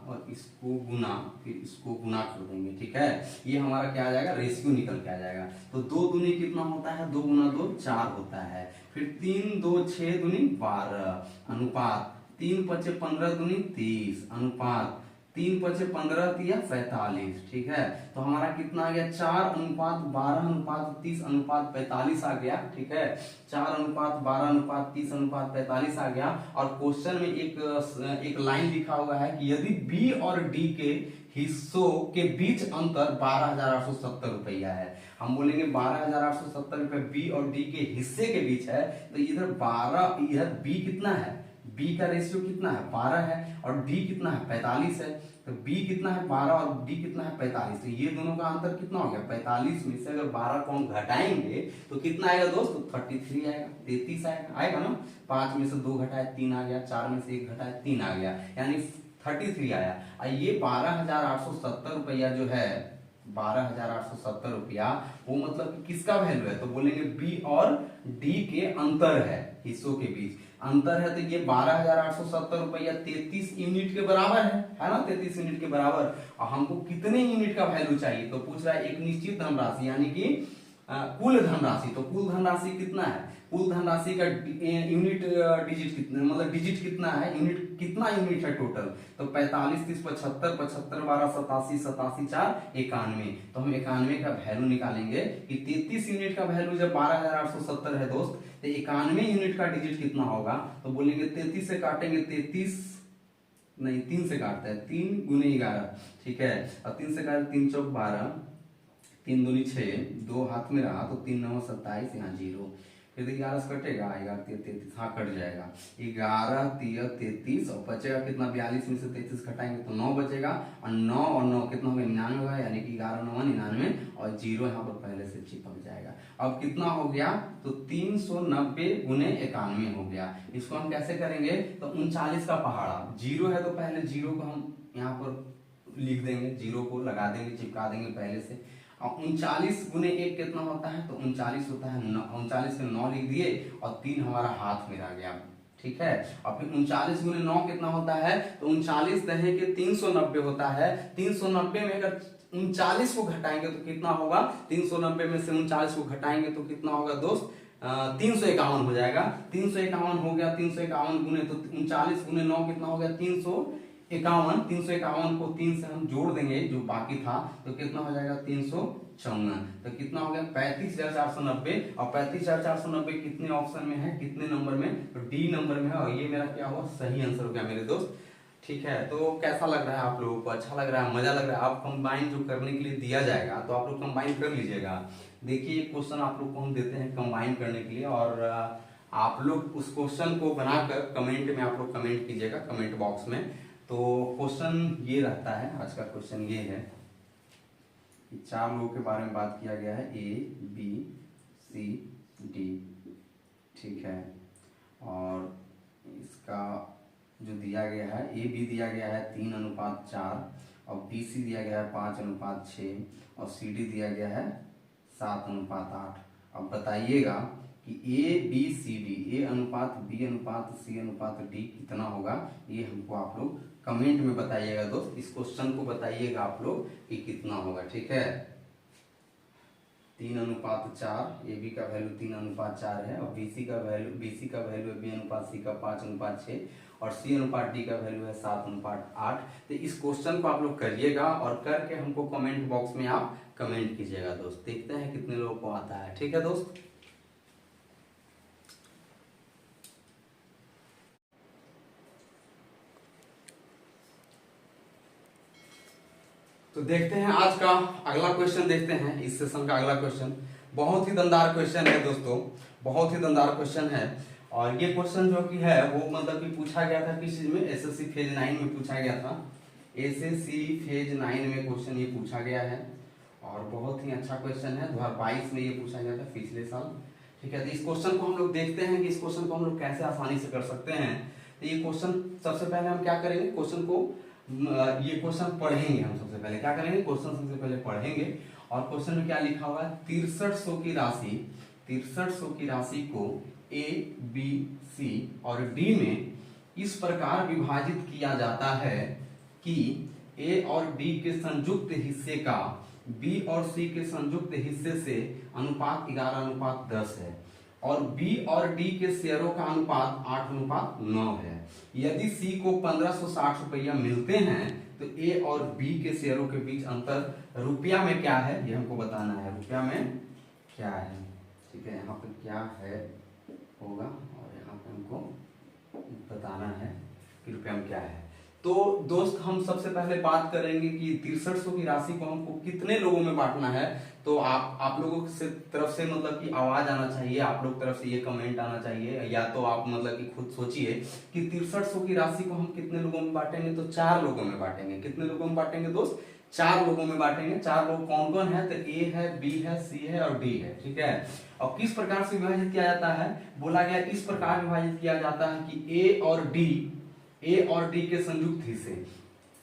और इसको गुना, फिर इसको गुना कर देंगे। ठीक है, ये हमारा क्या आ जाएगा, रेशियो निकल के आ जाएगा। तो 2 दूनी कितना होता है, 2 गुना 2 4 होता है। फिर 3 2 6 दूनी 12 अनुपात 3 5 15 दूनी 30 अनुपात 3 5 15 3 45। ठीक है, तो हमारा कितना आ गया 4:12:30:45 आ गया। ठीक है, 4:12:30:45 आ गया। और क्वेश्चन में एक लाइन लिखा हुआ है कि यदि बी और डी के हिस्सों के बीच अंतर 12,870 रुपया है। हम बोलेंगे 12,870 रुपए बी और डी के हिस्से के बीच है, तो इधर 12, इधर बी कितना है, बी का रेशियो कितना है 12 है, और डी कितना है 45 है। तो बी कितना है 12 और डी कितना है 45, तो ये दोनों का अंतर कितना हो गया 45 में से अगर 12 को हम घटाएंगे तो कितना आएगा दोस्त, 33 आएगा, 33 आएगा ना। 5 में से 2 घटाए 3 आ गया, 4 में से 1 घटाए 3 आ गया, यानी 33 आया। और ये 12,870 रुपया जो है, 12,870 रुपया, वो मतलब कि किसका वैल्यू है, तो बोलेंगे बी और डी के अंतर है, हिस्सों के बीच अंतर है। तो ये 12,870 रुपया 33 यूनिट के बराबर है ना, 33 यूनिट के बराबर। और हमको कितने यूनिट का वैल्यू चाहिए, तो पूछ रहा है एक निश्चित धनराशि, यानी कि कुल धनराशि। तो कुल धनराशि कितना है, कुल धनराशि का यूनिट डिजिट कितना, मतलब डिजिट कितना है, यूनिट कितना यूनिट है टोटल, तो 45 30 75 75 12 87 87 4 91। तो हम 91 का वैल्यू निकालेंगे कि 33 यूनिट का वैल्यू जब 12,870 है दोस्त, तो 91 यूनिट का डिजिट कितना होगा, तो बोलेंगे 33 से काटेंगे 33 नहीं 3 से काटते हैं, 3 गुने 11। ठीक है, और 3 से काटे 3 चौक 12, 3 दूनी 6, 2 हाथ में रहा तो 3 9 27, यहाँ 0। फिर 11 से कटेगा, 11 33, हाँ कट जाएगा, 11 3 33 और बचेगा कितना 42 में से 33 घटाएंगे तो 9 बचेगा, और 9 और 9 कितना होगा 99 होगा, यानी कि 11 9 99 और 0 यहाँ पर पहले से चिपक जाएगा। अब कितना हो गया, तो 390 गुने 91 हो गया। इसको हम कैसे करेंगे, तो 39 का पहाड़ा, 0 है तो पहले 0 को हम यहाँ पर लिख देंगे, 0 को लगा देंगे, चिपका देंगे पहले से। और 39 गुने 1 कितना होता है, तो 39 होता है 39 के 9 लिख दिए और 3 हमारा हाथ में रह गया। ठीक है, और फिर 39 गुने 9 कितना होता है, तो 39 दहे के 390 होता है। 390 में अगर 39 को घटाएंगे तो कितना होगा, 390 में से 39 को घटाएंगे तो कितना होगा दोस्त, 351 हो जाएगा। 351 हो गया, 351 गुने तो 39 गुने 9 कितना हो गया 351, 351 को 3 से हम जोड़ देंगे जो बाकी था, तो कितना हो जाएगा 354। तो कितना हो गया 35,490। और 35,490 कितने ऑप्शन में है, कितने नंबर में, तो डी नंबर में है। और ये मेरा क्या हुआ, सही आंसर हो गया मेरे दोस्त। ठीक है, तो कैसा लग रहा है आप लोगों को, अच्छा लग रहा है, मजा लग रहा है। आप कंबाइन जो करने के लिए दिया जाएगा तो आप लोग कंबाइन कर लीजिएगा। देखिए क्वेश्चन आप लोग को हम देते हैं कंबाइन करने के लिए, और आप लोग उस क्वेश्चन को बनाकर कमेंट में आप लोग कमेंट कीजिएगा कमेंट बॉक्स में। तो क्वेश्चन ये रहता है, आज का क्वेश्चन ये है कि 4 लोगों के बारे में बात किया गया है, ए बी सी डी। ठीक है, और इसका जो दिया गया है, ए बी दिया गया है 3:4, और बी सी दिया गया है 5:6, और सी डी दिया गया है 7:8। अब बताइएगा कि ए बी सी डी, ए अनुपात बी अनुपात सी अनुपात डी कितना होगा, ये हमको आप लोग कमेंट में बताइएगा दोस्त। इस क्वेश्चन को बताइएगा आप लोग कि कितना होगा। ठीक है, 3:4, ए बी का वैल्यू 3:4 है, और बी सी का वैल्यू है बी अनुपात सी का 5:6, और सी अनुपात डी का वैल्यू है 7:8। तो इस क्वेश्चन को आप लोग करिएगा, और करके हमको कमेंट बॉक्स में आप कमेंट कीजिएगा दोस्त। देखते हैं कितने लोगों को आता है। ठीक है दोस्त, तो देखते हैं आज का अगला क्वेश्चन। देखते हैं इस सेशन का अगला क्वेश्चन, बहुत ही दमदार क्वेश्चन है दोस्तों, बहुत ही दमदार क्वेश्चन है। और ये क्वेश्चन जो कि है वो मतलब कि पूछा गया था किस चीज में, एसएससी फेज 9 में पूछा गया था। एसएससी फेज 9 में क्वेश्चन ये पूछा गया है, और बहुत ही अच्छा क्वेश्चन है। 2022 में ये पूछा गया था, पिछले साल। ठीक है, तो इस क्वेश्चन को हम लोग देखते हैं कि इस क्वेश्चन को हम लोग कैसे आसानी से कर सकते हैं। तो ये क्वेश्चन सबसे पहले हम क्या करेंगे, क्वेश्चन को ये क्वेश्चन पढ़ेंगे। हम सबसे पहले क्या करेंगे, क्वेश्चन सबसे पहले पढ़ेंगे। और क्वेश्चन में क्या लिखा हुआ है, 6300 की राशि को ए बी सी और डी में इस प्रकार विभाजित किया जाता है कि ए और डी के संयुक्त हिस्से का बी और सी के संयुक्त हिस्से से अनुपात 11:10 है, और बी और डी के शेयरों का अनुपात 8:9 है। यदि सी को 1560 रुपया मिलते हैं तो ए और बी के शेयरों के बीच अंतर रुपया में क्या है, ये हमको बताना है। रुपया में क्या है, ठीक है, यहाँ पे क्या है होगा, और यहाँ पे हमको बताना है कि रुपया में क्या है। तो दोस्त हम सबसे पहले बात करेंगे कि 6300 की राशि को हमको कितने लोगों में बांटना है। तो आप लोगों से तरफ से मतलब कि आवाज आना चाहिए, आप लोग तरफ से ये कमेंट आना चाहिए, या तो आप मतलब कि खुद सोचिए कि 6300 की राशि को हम कितने लोगों में बांटेंगे। तो 4 लोगों में बांटेंगे। कितने लोगों में बांटेंगे दोस्त, 4 लोगों में बांटेंगे। 4 लोग कौन कौन है, तो ए है, बी है, सी है और डी है। ठीक है, और किस प्रकार से विभाजित किया जाता है, बोला गया इस प्रकार विभाजित किया जाता है कि ए और डी के संयुक्त हिस्से।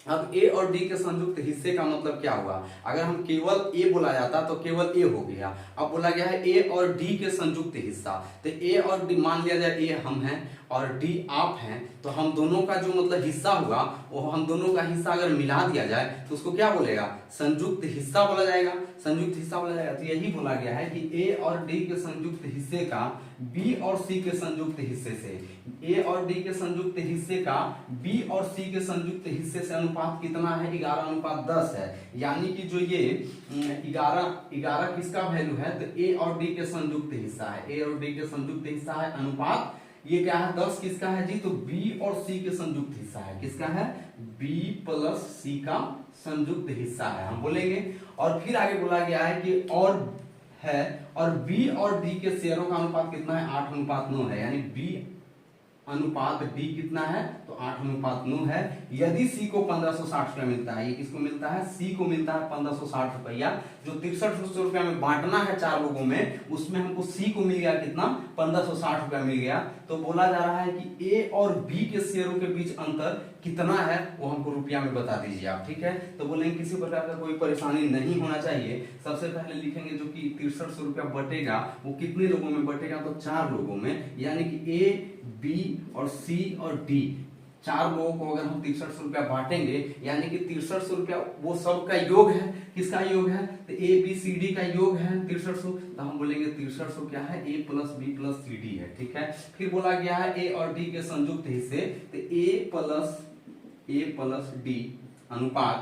अब ए और डी के संयुक्त हिस्से का मतलब क्या हुआ, अगर हम केवल ए बोला जाता तो केवल ए हो गया। अब बोला गया है ए और डी के संयुक्त हिस्सा, तो ए और डी मान लिया जाए ए हम हैं और डी आप हैं, तो हम दोनों का जो मतलब हिस्सा हुआ वो हम दोनों का हिस्सा अगर मिला दिया जाए तो उसको क्या बोलेगा, संयुक्त हिस्सा बोला जाएगा। संयुक्त हिस्सा बोला जाएगा, तो यही बोला गया है कि ए और डी के संयुक्त हिस्से का बी और सी के संयुक्त हिस्से से, ए और डी के संयुक्त हिस्से का बी और सी के संयुक्त हिस्से से अनुपात कितना है, 11:10 है। यानी कि जो ये 11 किसका वैल्यू है, तो ए और डी के संयुक्त हिस्सा है। ए और डी के संयुक्त हिस्सा है अनुपात, ये क्या है 10 किसका है जी, तो बी और सी के संयुक्त हिस्सा है। किसका है, बी प्लस सी का संयुक्त हिस्सा है हम बोलेंगे। और फिर आगे बोला गया है कि और है, और बी और डी के शेयरों का अनुपात कितना है, 8:9 है। यानी बी अनुपात डी कितना है, तो 8:9 है। यदि सी को 1560 रुपया मिलता है, ये किसको मिलता है, सी को मिलता है 1560 रुपया, जो 6300 रुपया में बांटना है 4 लोगों में, उसमें हमको सी को मिल गया कितना, 1560 रुपया मिल गया। तो बोला जा रहा है कि ए और बी के शेयरों के बीच अंतर कितना है, वो हमको रुपया में बता दीजिए आप। ठीक है, तो बोलेंगे किसी प्रकार का कोई परेशानी नहीं होना चाहिए। सबसे पहले लिखेंगे जो कि 6300 रुपया बटेगा वो कितने लोगों में बटेगा, तो 4 लोगों में। यानी कि ए बी और सी और डी 4 लोगों को अगर हम 6300 रुपया बांटेंगे, यानी कि 6300 रुपया वो सब का योग है। किसका योग है, तो ए बी सी डी का योग है 6300। तो हम बोलेंगे 6300 क्या है, A plus B plus C D है। ठीक है, फिर बोला गया है ए और डी के संयुक्त हिस्से, तो ए प्लस ए प्लस डी अनुपात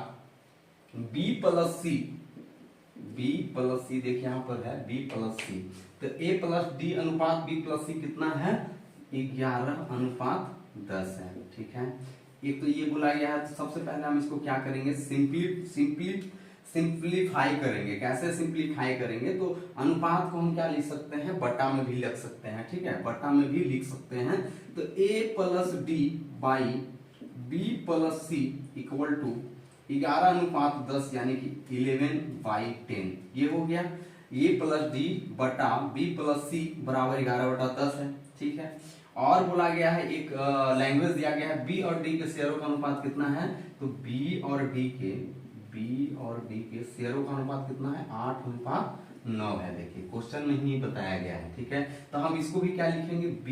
बी प्लस सी, बी प्लस सी देखिए यहां पर है बी प्लस सी, तो ए प्लस डी अनुपात बी प्लस सी कितना है 11:10 है। ठीक है, एक तो ये बोला गया है, तो सबसे पहले हम इसको क्या करेंगे, सिंप्लीफाई करेंगे। कैसे सिंप्लीफाई करेंगे, तो अनुपात को हम क्या लिख सकते हैं, बटा में भी लिख सकते हैं। ठीक है, बटा में भी लिख सकते हैं। तो a plus D by B plus C equal to 11:10 यानी कि 11/10 ये हो गया। a प्लस डी बटा बी प्लस सी बराबर 11/10 है। ठीक है, और बोला गया है एक लैंग्वेज दिया गया है बी और डी के शेयरों का अनुपात कितना है, तो बी और डी के शेयरों का अनुपात कितना है 8:9 है। देखिए क्वेश्चन में ही बताया गया है। ठीक है, तो हम इसको भी क्या लिखेंगे, b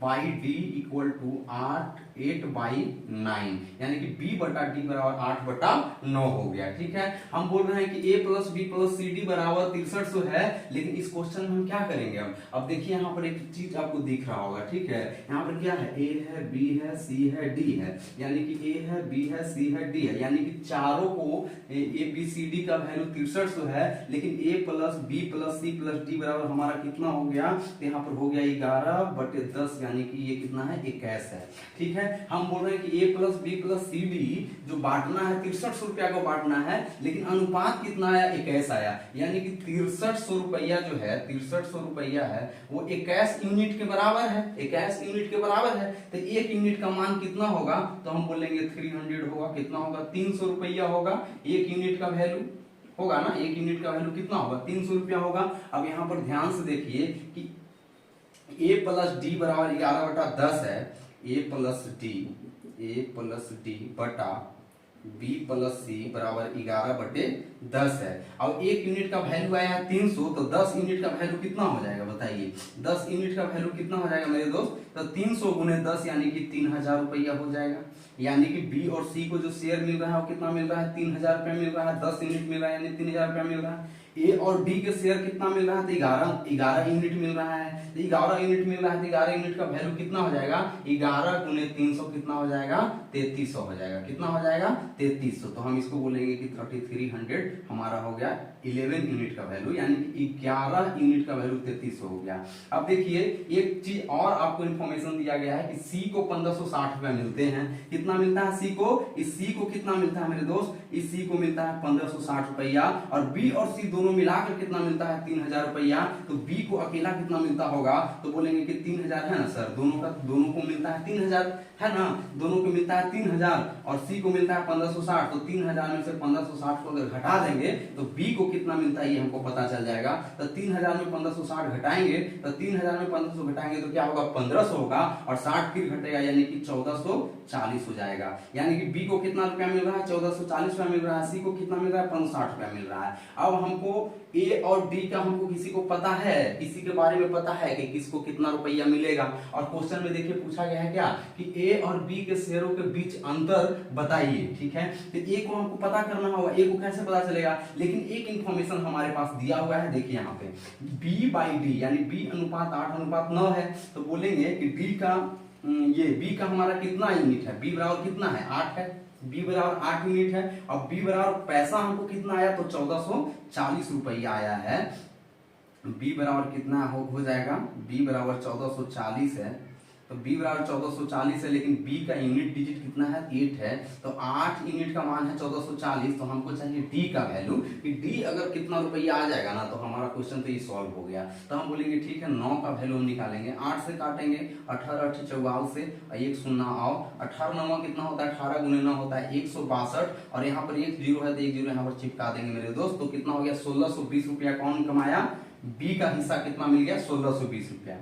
by D equal to 8/9 यानी कि b बटा डी बराबर 8/9 हो गया। ठीक है, हम बोल रहे हैं कि a plus B plus C D बराबर 6300 है, लेकिन इस क्वेश्चन में हम क्या करेंगे, अब देखिए यहाँ पर एक चीज आपको दिख रहा होगा। ठीक है, यहाँ पर क्या है, a है, b है, c है, d है, यानी कि a है, b है, c है, d है, यानी कि चारों को a b c d का वैल्यू 6300 है, लेकिन a plus B plus C plus D बराबर हमारा कितना हो गया, तो यहाँ पर हो गया 11/10 यानी कि ये कितना है 21 है। ठीक है, हम बोल रहे हैं कि a plus B plus C D जो बांटना है 6300 रुपया को बांटना है, लेकिन अनुपात कितना आया 21 आया, यानी कि 6300 रुपया जो है 6300 रुपया है वो 21 यूनिट के बराबर है, 21 यूनिट के बराबर है। तो एक यूनिट का मान कितना होगा, तो हम बोलेंगे 300 होगा, कितना होगा 300 रुपया होगा, एक यूनिट का वैल्यू होगा ना, एक यूनिट का वैल्यू कितना होगा 300 रुपया होगा। अब यहाँ पर ध्यान से देखिए कि a प्लस डी बराबर 11/10 है, a प्लस डी बटा b प्लस सी बराबर 11/10 है। अब एक यूनिट का वैल्यू आया है 300, तो 10 यूनिट का वैल्यू कितना हो जाएगा बताइए, 10 यूनिट का वैल्यू कितना हो जाएगा मेरे दोस्त, तो 300 गुने 10 यानी कि 3000 रुपया हो जाएगा। यानी कि बी और सी को जो शेयर मिल रहा है वो कितना मिल रहा है 3000 रुपया मिल रहा है, 10 यूनिट मिल रहा है यानी 3000 रुपया मिल रहा है। ए और डी के शेयर कितना मिल रहा है, तो 11 यूनिट मिल रहा है, तो 11 यूनिट मिल रहा है, तो 11 यूनिट का वैल्यू कितना हो जाएगा 11 गुने 300 कितना हो जाएगा 3300 हो जाएगा, कितना हो जाएगा 3300। तो हम इसको बोलेंगे कि 3300 हमारा हो गया 11 यूनिट का वैल्यू, यानी कि 11 यूनिट का वैल्यू 3300 हो गया। अब देखिए एक चीज और आपको इंफॉर्मेशन दिया गया है कि सी को 1560 रुपए मिलते हैं, कितना मिलता है सी को, इस सी को कितना मिलता है मेरे दोस्त, इस सी को मिलता है 1560 रुपया, और बी और सी दोनों मिलाकर कितना मिलता है 3000 रुपया। तो बी को अकेला कितना मिलता होगा, तो बोलेंगे कि 3000 है ना सर, दोनों को मिलता है 3000 है ना, दोनों को मिलता है 3000 और सी को मिलता है 1560, तो 3000 में से 1560 को अगर घटा देंगे तो बी को कितना मिलता है ये हमको पता चल जाएगा। तो 3000 में 1560 घटाएंगे, तो 3000 में 1500 घटाएंगे तो क्या होगा 1500 होगा, और 60 फिर घटेगा यानी कि 1440 हो जाएगा। यानी कि बी को कितना रुपया मिल रहा है 1440 रुपया मिल रहा है, सी को कितना मिल रहा है 1560 रुपया मिल रहा है। अब हमको ए और डी का हमको किसी को पता है, किसी के बारे में पता है कि किसको कितना रुपया मिलेगा, और क्वेश्चन में देखिए पूछा गया है क्या कि ए और बी के शेयरों के बीच अंतर बताइए। ठीक है, तो ए को हमको पता करना होगा, ए को कैसे पता चलेगा, लेकिन एक इंफॉर्मेशन हमारे पास दिया हुआ है, देखिए यहाँ पे बी बाई डी यानी बी अनुपात 8:9 है, तो बोलेंगे कि डी का ये बी का हमारा कितना यूनिट है, बी बराबर कितना है 8 है, बी बराबर 8 यूनिट है, और बी बराबर पैसा हमको कितना आया तो 1440 रुपया आया है। बी बराबर कितना हो जाएगा, बी बराबर 1440 है, तो b बराबर 1440 है, लेकिन b का यूनिट डिजिट कितना है 8 है, तो 8 यूनिट का मान है 1440, तो हमको चाहिए d का वैल्यू कि d अगर कितना रुपया आ जाएगा ना तो हमारा क्वेश्चन तो ये सॉल्व हो गया। तो हम बोलेंगे ठीक है 9 का वैल्यू हम निकालेंगे, 8 से काटेंगे 18 8 44 से, एक शून्य आओ, 18 9 कितना होता है 18 गुने 9 होता है 162, और यहाँ पर एक जीरो है तो एक जीरो यहाँ पर चिपका देंगे मेरे दोस्त, तो कितना हो गया 1620 रुपया कौन कमाया, b का हिस्सा कितना मिल गया 1620 रुपया,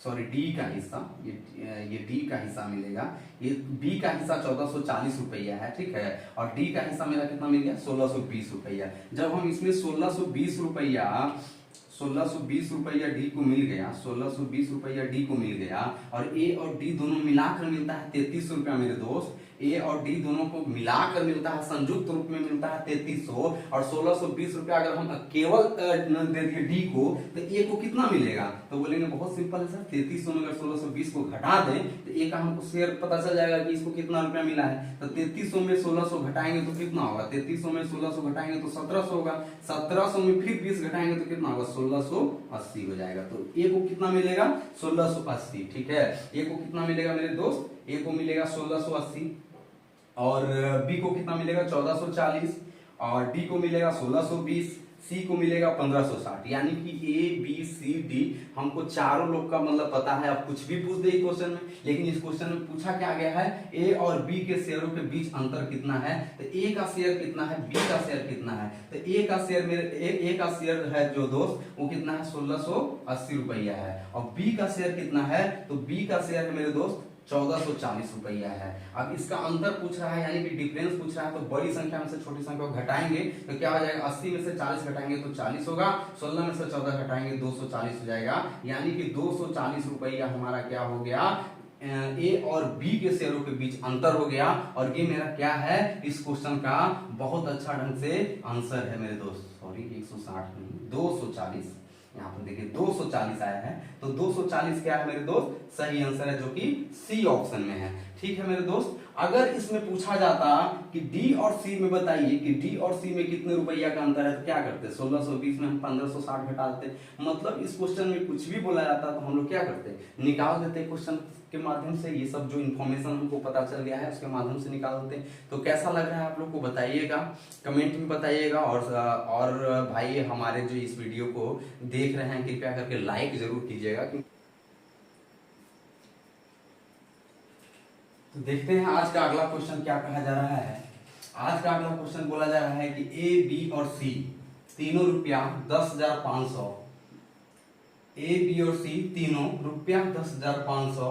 सॉरी डी का हिस्सा, ये डी का हिस्सा मिलेगा, ये बी का हिस्सा 1440 रुपया है। ठीक है, और डी का हिस्सा मेरा कितना मिल गया 1620 रुपया। जब हम इसमें 1620 रुपया डी को मिल गया, 1620 रुपया डी को मिल गया, और ए और डी दोनों मिलाकर मिलता है 3300 रुपया मेरे दोस्त, ए और डी दोनों को मिलाकर मिलता है, संयुक्त रूप में मिलता है 3300, और 1620 रुपया अगर हम केवल दे दिए डी को तो ए को कितना मिलेगा? तो बोलेंगे बहुत सिंपल है सर, 3300 में अगर 1620 को घटा दें तो ए का हमको शेयर पता चल जाएगा कि इसको कितना रुपया मिला है। तो 3300 में 1600 घटाएंगे तो कितना होगा? 3300 में 1600 घटाएंगे तो 1700 होगा, 1700 में फिर 20 घटाएंगे तो कितना होगा? 1680 हो जाएगा। तो ए को कितना मिलेगा? 1680। ठीक है, ए को कितना मिलेगा मेरे दोस्त? ए को मिलेगा 1680, और बी को कितना मिलेगा? 1440, और डी को मिलेगा 1620, सी को मिलेगा 1560। यानी कि ए बी सी डी हमको चारों लोग का मतलब पता है। अब कुछ भी पूछ दे क्वेश्चन में, लेकिन इस क्वेश्चन में पूछा क्या गया है? ए और बी के शेयरों के बीच अंतर कितना है? तो ए का शेयर कितना है, बी का शेयर कितना है? तो ए का शेयर ए का शेयर है जो दोस्त वो कितना है? 1680 रुपया है। और बी का शेयर कितना है? तो बी का शेयर है मेरे दोस्त 1440 रुपया है। अब इसका अंतर पूछ रहा है, यानी कि डिफरेंस पूछ रहा है, तो बड़ी संख्या में से छोटी संख्या को घटाएंगे तो क्या हो जाएगा? 80 में से 40 घटाएंगे तो 40 होगा, 16 में से 14 घटाएंगे 240 हो जाएगा। यानी कि 240 रुपया हमारा क्या हो गया? ए और बी के शेयरों के बीच अंतर हो गया। और ये मेरा क्या है? इस क्वेश्चन का बहुत अच्छा ढंग से आंसर है मेरे दोस्त। सॉरी 160 नहीं, 240। यहाँ पर देखिए 240 आया है, तो 240 क्या है मेरे दोस्त? सही आंसर है, जो कि सी ऑप्शन में है। ठीक है मेरे दोस्त, अगर इसमें पूछा जाता कि डी और सी में बताइए कि डी और सी में कितने रुपया का अंतर है, तो क्या करते? 1620 में हम 1560 घटा देते। मतलब इस क्वेश्चन में कुछ भी बोला जाता तो हम लोग क्या करते? निकाल देते क्वेश्चन के माध्यम से। ये सब जो इन्फॉर्मेशन हमको पता चल गया है उसके माध्यम से निकाल देते। तो कैसा लग रहा है आप लोग को बताइएगा, कमेंट में बताइएगा। और भाई हमारे जो इस वीडियो को देख रहे हैं कृपया करके लाइक जरूर कीजिएगा। तो देखते हैं आज का अगला क्वेश्चन क्या कहा जा रहा है। आज का अगला क्वेश्चन बोला जा रहा है कि ए बी और सी तीनों रुपया 10,500, ए बी और सी तीनों रुपया 10,500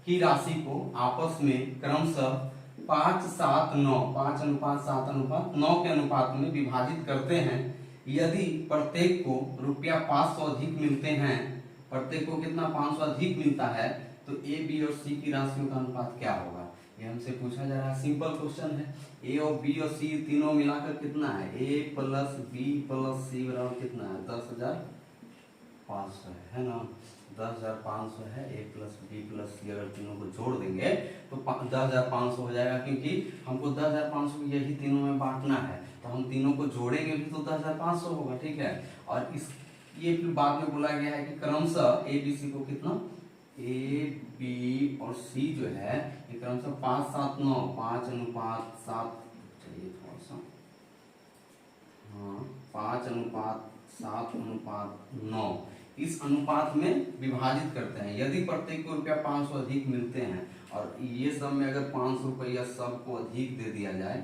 की राशि को आपस में क्रमशः 5:7:9 5:7:9 के अनुपात में विभाजित करते हैं। यदि प्रत्येक को रुपया 500 अधिक मिलते हैं, प्रत्येक को कितना? 500 अधिक मिलता है, तो ए बी और सी की राशियों का अनुपात क्या होगा? ये हमसे पूछा जा रहा है। सिंपल क्वेश्चन है। ए और बी और सी तीनों मिलाकर कितना है? A plus B plus C बराबर कितना है? 10,500 है ना? 10,500 है। ए प्लस बी प्लस सी अगर तीनों को जोड़ देंगे तो 10,500 हो जाएगा, क्योंकि हमको 10,500 को यही तीनों में बांटना है। तो हम तीनों को जोड़ेंगे भी तो 10,500 होगा। ठीक है, और इस ये फिर बाद में बोला गया है कि क्रमशः ए बी सी को कितना? ए बी और सी जो है ये क्रमशः 5:7:9 5:7 चाहिए थोड़ा सा, हाँ 5:7:9 इस अनुपात में विभाजित करते हैं। यदि प्रत्येक को रुपया 500 अधिक मिलते हैं, और ये सब में अगर 500 रुपया सबको अधिक दे दिया जाए,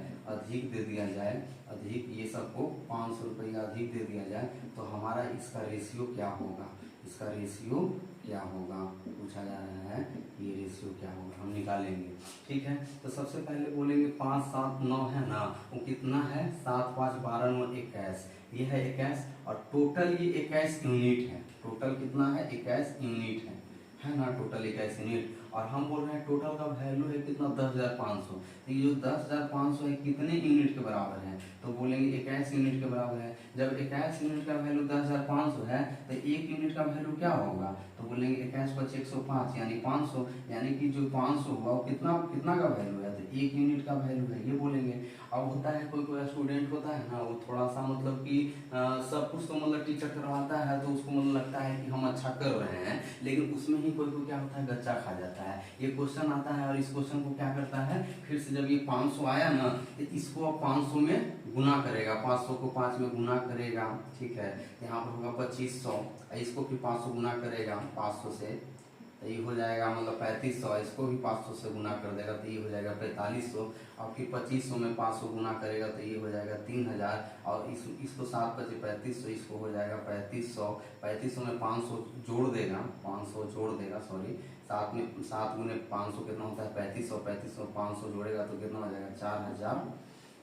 अधिक ये सबको 500 रुपया अधिक दे दिया जाए, तो हमारा इसका रेशियो क्या होगा? इसका रेशियो क्या होगा पूछा जा रहा है। ये रेशियो क्या होगा हम निकालेंगे। ठीक है, तो सबसे पहले बोलेंगे 5:7:9 है ना, वो कितना है? 7 5 12 9 21, ये है 21, और टोटल ये 21 यूनिट है। टोटल कितना है? 21 यूनिट है ना? Total 21 unit. और हम बोल रहे हैं टोटल का वैल्यू है कितना? 10,500। तो ये जो 10,500 है कितने यूनिट के बराबर है? तो बोलेंगे 21 यूनिट के बराबर है। जब 21 यूनिट का वैल्यू 10,500 है तो एक यूनिट का वैल्यू क्या होगा? तो बोलेंगे 21 + 105 यानी 500, यानी कि जो 500 हुआ वो कितना का वैल्यू है? तो एक यूनिट का वैल्यू है, ये बोलेंगे। अब होता है कोई स्टूडेंट होता है ना, वो थोड़ा सा मतलब कि सब कुछ तो मतलब टीचर करवाता है तो उसको मतलब लगता है कि हम अच्छा कर रहे हैं, लेकिन उसमें ही कोई क्या होता है? गच्चा खा जाता है। ये क्वेश्चन आता है और इस क्वेश्चन को क्या करता है? फिर से जब ये 500 आया ना तो इसको अब 500 में गुना करेगा, 500 को 5 में गुना करेगा। ठीक है, यहाँ पर होगा 2500, इसको फिर 500 गुना करेगा 500 से, तो ये हो जाएगा मतलब 3500, इसको भी 500 से गुना कर देगा तो ये हो जाएगा 4500, और फिर 2500 में 500 गुना करेगा तो ये हो जाएगा 3000, और इसको 7 × 5 = 3500, इसको हो जाएगा 3500। 3500 में 500 जोड़ देगा, 500 जोड़ देगा, सॉरी 7 में 7 × 500 कितना होता है? 3500। 3500 500 जोड़ेगा तो कितना हो जाएगा? 4000,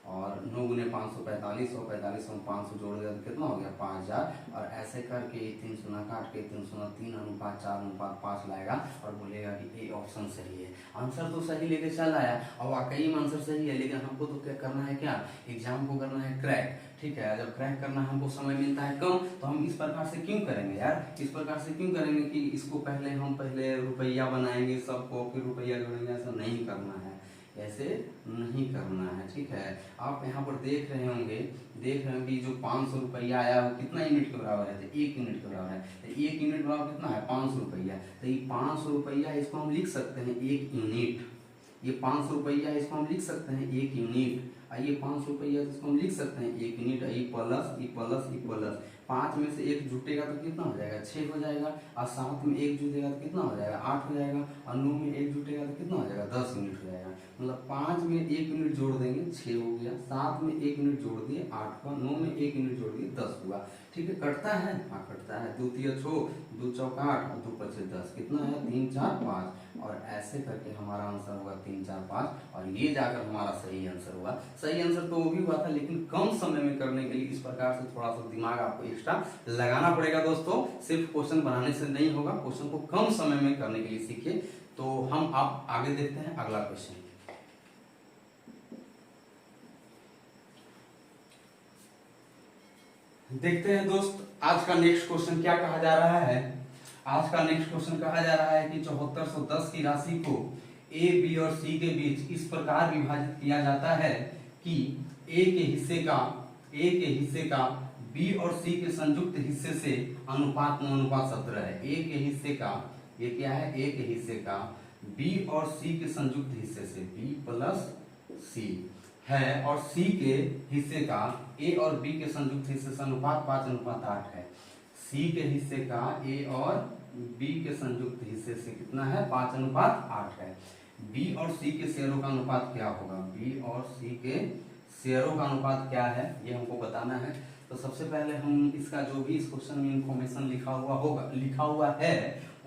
और 9 गुने 5 सौ 45, और 45 में 500 जोड़ दिया तो कितना हो गया 5000। और ऐसे करके 3 शून्य काट के 3 शून्य 3 अनुपात 4 अनुपात 5 लाएगा और बोलेगा कि ए ऑप्शन सही है। आंसर तो सही लेके चल आया और वाकई में आंसर सही है, लेकिन हमको तो क्या करना है, क्या एग्जाम को करना है क्रैक। ठीक है, जब क्रैक करना है हमको समय मिलता है कम, तो हम इस प्रकार से क्यों करेंगे यार, इस प्रकार से क्यों करेंगे कि इसको पहले रुपया बनाएंगे सबको फिर रुपया जोड़ेंगे, ऐसा नहीं करना है, ऐसे नहीं करना है। ठीक है, आप यहाँ पर देख रहे होंगे जो 500 रुपया आया वो कितना यूनिट के बराबर है, तो 1 यूनिट के बराबर है। तो 1 यूनिट बराबर कितना है 500 रुपया, तो ये 500 रुपया इसको हम लिख सकते हैं 1 यूनिट। ये 500 रुपया इसको हम लिख सकते हैं 1 यूनिट। ये 500 रुपया इसको हम लिख सकते हैं 1 यूनिट। ये प्लस 5 में से 1 जुटेगा तो कितना हो जाएगा 6 हो जाएगा, और 7 में 1 जुटेगा तो कितना हो जाएगा 8 हो जाएगा, और 9 में 1 जुटेगा तो कितना हो जाएगा 10 यूनिट हो जाएगा। मतलब 5 में 1 यूनिट जोड़ देंगे 6 हो गया, 7 में 1 यूनिट जोड़ दिए 8 हुआ, 9 में 1 यूनिट जोड़ दिए 10 हुआ। ठीक है, कटता है, हाँ कटता है, 2 तिया 6, 2 चौका 8 और 2 पचे 10, कितना है 3 4 5, और ऐसे करके हमारा आंसर होगा 3 4 5, और ये जाकर हमारा सही आंसर हुआ। सही आंसर तो वो भी हुआ था, लेकिन कम समय में करने के लिए इस प्रकार से थोड़ा सा दिमाग आपको एक्स्ट्रा लगाना पड़ेगा दोस्तों। सिर्फ क्वेश्चन बनाने से नहीं होगा, क्वेश्चन को कम समय में करने के लिए सीखिए। तो हम आप आगे देखते हैं अगला क्वेश्चन। देखते हैं दोस्त आज का नेक्स्ट क्वेश्चन क्या कहा जा रहा है। आज का नेक्स्ट क्वेश्चन कहा जा रहा है कि 7410 की राशि को ए बी और सी के बीच इस प्रकार विभाजित किया जाता है कि ए के हिस्से का बी और सी के संयुक्त हिस्से से अनुपात 9:17 है। ए के हिस्से का, ये क्या है, ए के हिस्से का बी और सी के संयुक्त हिस्से से, बी प्लस सी है, और सी के हिस्से का ए और बी के संयुक्त हिस्से से अनुपात 5:8 है। सी के हिस्से का ए और बी के संयुक्त हिस्से से कितना है 5:8 है। बी और सी के शेयरों का अनुपात क्या होगा, बी और सी के शेयरों का अनुपात क्या है ये हमको बताना है। तो सबसे पहले हम इसका जो भी इस क्वेश्चन में इंफॉर्मेशन लिखा हुआ है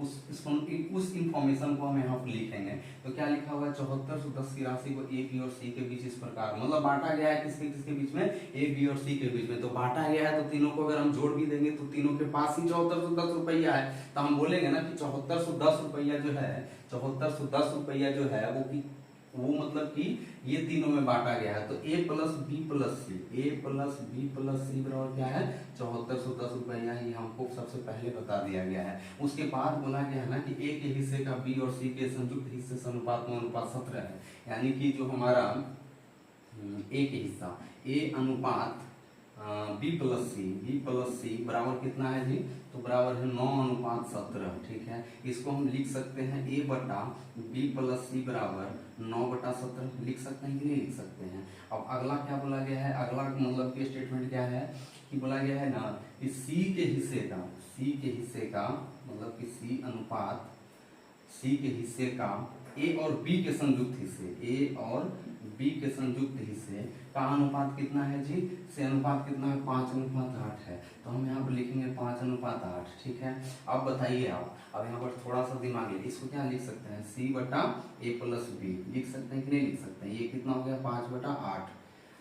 उस इंफॉर्मेशन को हम यहाँ पर लिखेंगे। तो क्या लिखा हुआ है, 7410 की राशि को ए बी और सी के बीच इस प्रकार, मतलब बांटा गया है किसके किसके बीच में, ए बी और सी के बीच में। तो बांटा गया है तो तीनों को अगर हम जोड़ भी देंगे तो तीनों के पास ही 7410 रुपया है, तो हम बोलेंगे ना कि 7410 रुपया जो है, 7410 रुपया जो है वो मतलब कि ये तीनों में बांटा गया है। तो ए प्लस बी प्लस सी, ए प्लस बी प्लस सी बराबर क्या है 7410 रुपया, ये हमको सबसे पहले बता दिया गया है। उसके बाद बोला गया है ना कि ए के हिस्से का बी और सी के संयुक्त हिस्से से अनुपात 9:17 है, यानी कि जो हमारा ए के हिस्सा ए अनुपात बी प्लस सी बराबर कितना है जी, तो बराबर है 9:17। ठीक है, इसको हम लिख सकते हैं ए बटा बी प्लस सी बराबर 9/17 लिख सकते हैं कि नहीं लिख सकते हैं। अब अगला क्या बोला गया है, अगला मतलब कि स्टेटमेंट क्या है कि बोला गया है ना कि सी के हिस्से का मतलब कि सी अनुपात सी के हिस्से का ए और बी के संयुक्त हिस्से, ए और बी के संयुक्त हिस्से का अनुपात कितना है जी, से अनुपात कितना है 5:8 है। तो हम यहाँ पर लिखेंगे 5:8। ठीक है, अब बताइए आप, अब यहाँ पर थोड़ा सा दिमाग ले, इसको क्या लिख सकते हैं सी बटा ए प्लस बी लिख सकते हैं कि नहीं लिख सकते हैं। ये कितना हो गया 5/8।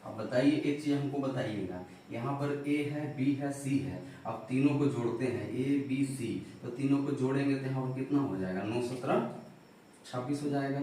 अब बताइए एक चीज हमको बताइएगा, यहाँ पर ए है बी है सी है, अब तीनों को जोड़ते हैं ए बी सी, तो तीनों को जोड़ेंगे तो यहाँ पर कितना हो जाएगा 9×17 26 हो जाएगा।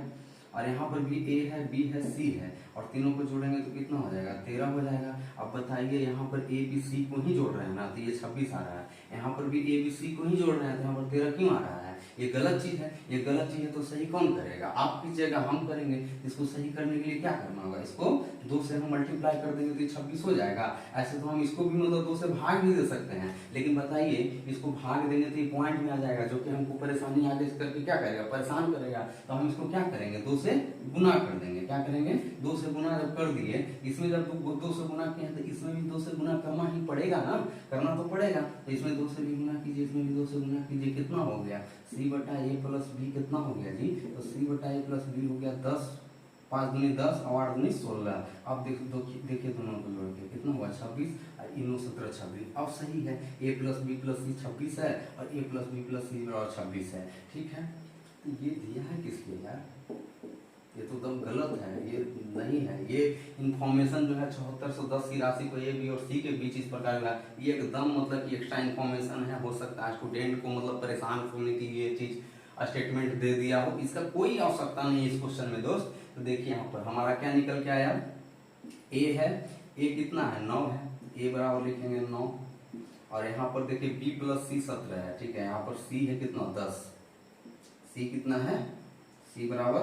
और यहाँ पर भी ए है बी है सी है, और तीनों को जोड़ेंगे तो कितना हो जाएगा 13 हो जाएगा। अब बताइए यहाँ पर ए बी सी को ही जोड़ रहे हैं ना, तो ये 26 आ रहा है, यहाँ पर भी ए बी सी को ही जोड़ रहे हैं तो यहाँ पर 13 क्यों आ रहा है। ये गलत चीज है, ये गलत चीज है तो सही कौन करेगा, आप कीजिएगा हम करेंगे। इसको सही करने के लिए क्या करना होगा, इसको 2 से हम मल्टीप्लाई कर देंगे तो ये 26 हो जाएगा। ऐसे तो हम इसको भी मतलब 2 से भाग भी दे सकते हैं, लेकिन बताइए इसको भाग देंगे तो ये पॉइंट में आ जाएगा, जो कि हमको परेशानी आगे करके क्या करेगा परेशान करेगा। तो हम इसको क्या करेंगे 2 से गुना कर देंगे। क्या करेंगे 2 से गुना जब कर दिए, इसमें जब 2 से गुना किया तो इसमें भी 2 से गुना करना ही पड़ेगा ना, करना तो पड़ेगा। तो इसमें 2 से भी गुना कीजिए, इसमें भी 2 से गुना कीजिए, कितना हो गया सी बटा ए प्लस बी कितना हो गया जी, तो सी बटा ए प्लस बी हो गया 10, 5 दूनी 10 और 8 दूनी 16। अब देखिए दोनों को जोड़ के कितना हुआ 26 और 9 17 26। अब सही है, ए प्लस बी प्लस सी 26 है और ए प्लस बी प्लस सी बराबर 26 है। ठीक है, तो ये दिया है किस लिए यार, ये तो एकदम गलत है, ये नहीं है। ये इन्फॉर्मेशन जो है 7410 की राशि को ए बी और सी के बीच इस प्रकार का, ये एकदम मतलब कि एक्स्ट्रा इन्फॉर्मेशन है। हो सकता है स्टूडेंट को मतलब परेशान करने की ये चीज स्टेटमेंट दे दिया हो, इसका कोई आवश्यकता नहीं है इस क्वेश्चन में दोस्त। तो देखिए यहाँ पर हमारा क्या निकल के आया, ए है, ए कितना है 9 है, ए बराबर लिखेंगे 9, और यहाँ पर देखिए बी प्लस सी 17 है, ठीक है। यहाँ पर सी है कितना 10, सी कितना है, सी बराबर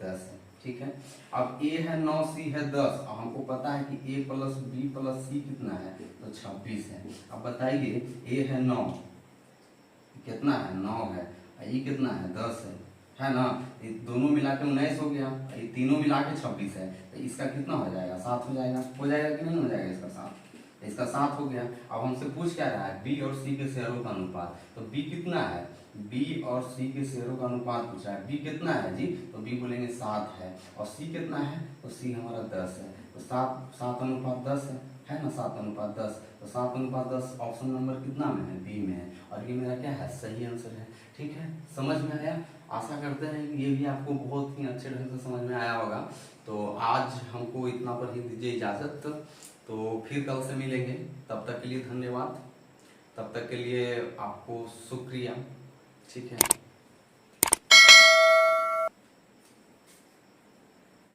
10 है, ठीक है। अब ए है 9, सी है 10, अब हमको पता है कि ए प्लस बी प्लस सी कितना है, तो 26 है। अब बताइए ए है 9, कितना है 9 है, ये कितना है 10 है ना। ये दोनों मिला के 19 हो गया, ये तीनों मिला के 26 है, तो इसका कितना हो जाएगा 7 हो जाएगा। हो जाएगा कि नहीं हो जाएगा इसका 7, इसका 7 हो गया। अब हमसे पूछ क्या रहा है, बी और सी के शेयरों का अनुपात, तो बी कितना है, बी और सी के शेयरों का अनुपात पूछा है। बी कितना है जी, तो बी बोलेंगे 7 है, और सी कितना है, तो सी हमारा 10 है, तो 7 अनुपात 10 है ना, 7 अनुपात 10, तो 7 अनुपात 10 ऑप्शन नंबर कितना में है, बी में है, और ये मेरा क्या है, सही आंसर है। ठीक है, समझ में आया। आशा करते हैं कि ये भी आपको बहुत ही अच्छे ढंग से समझ में आया होगा। तो आज हमको इतना पर ही दीजिए इजाज़त, तो फिर कल से मिलेंगे। तब तक के लिए धन्यवाद, तब तक के लिए आपको शुक्रिया। ठीक है।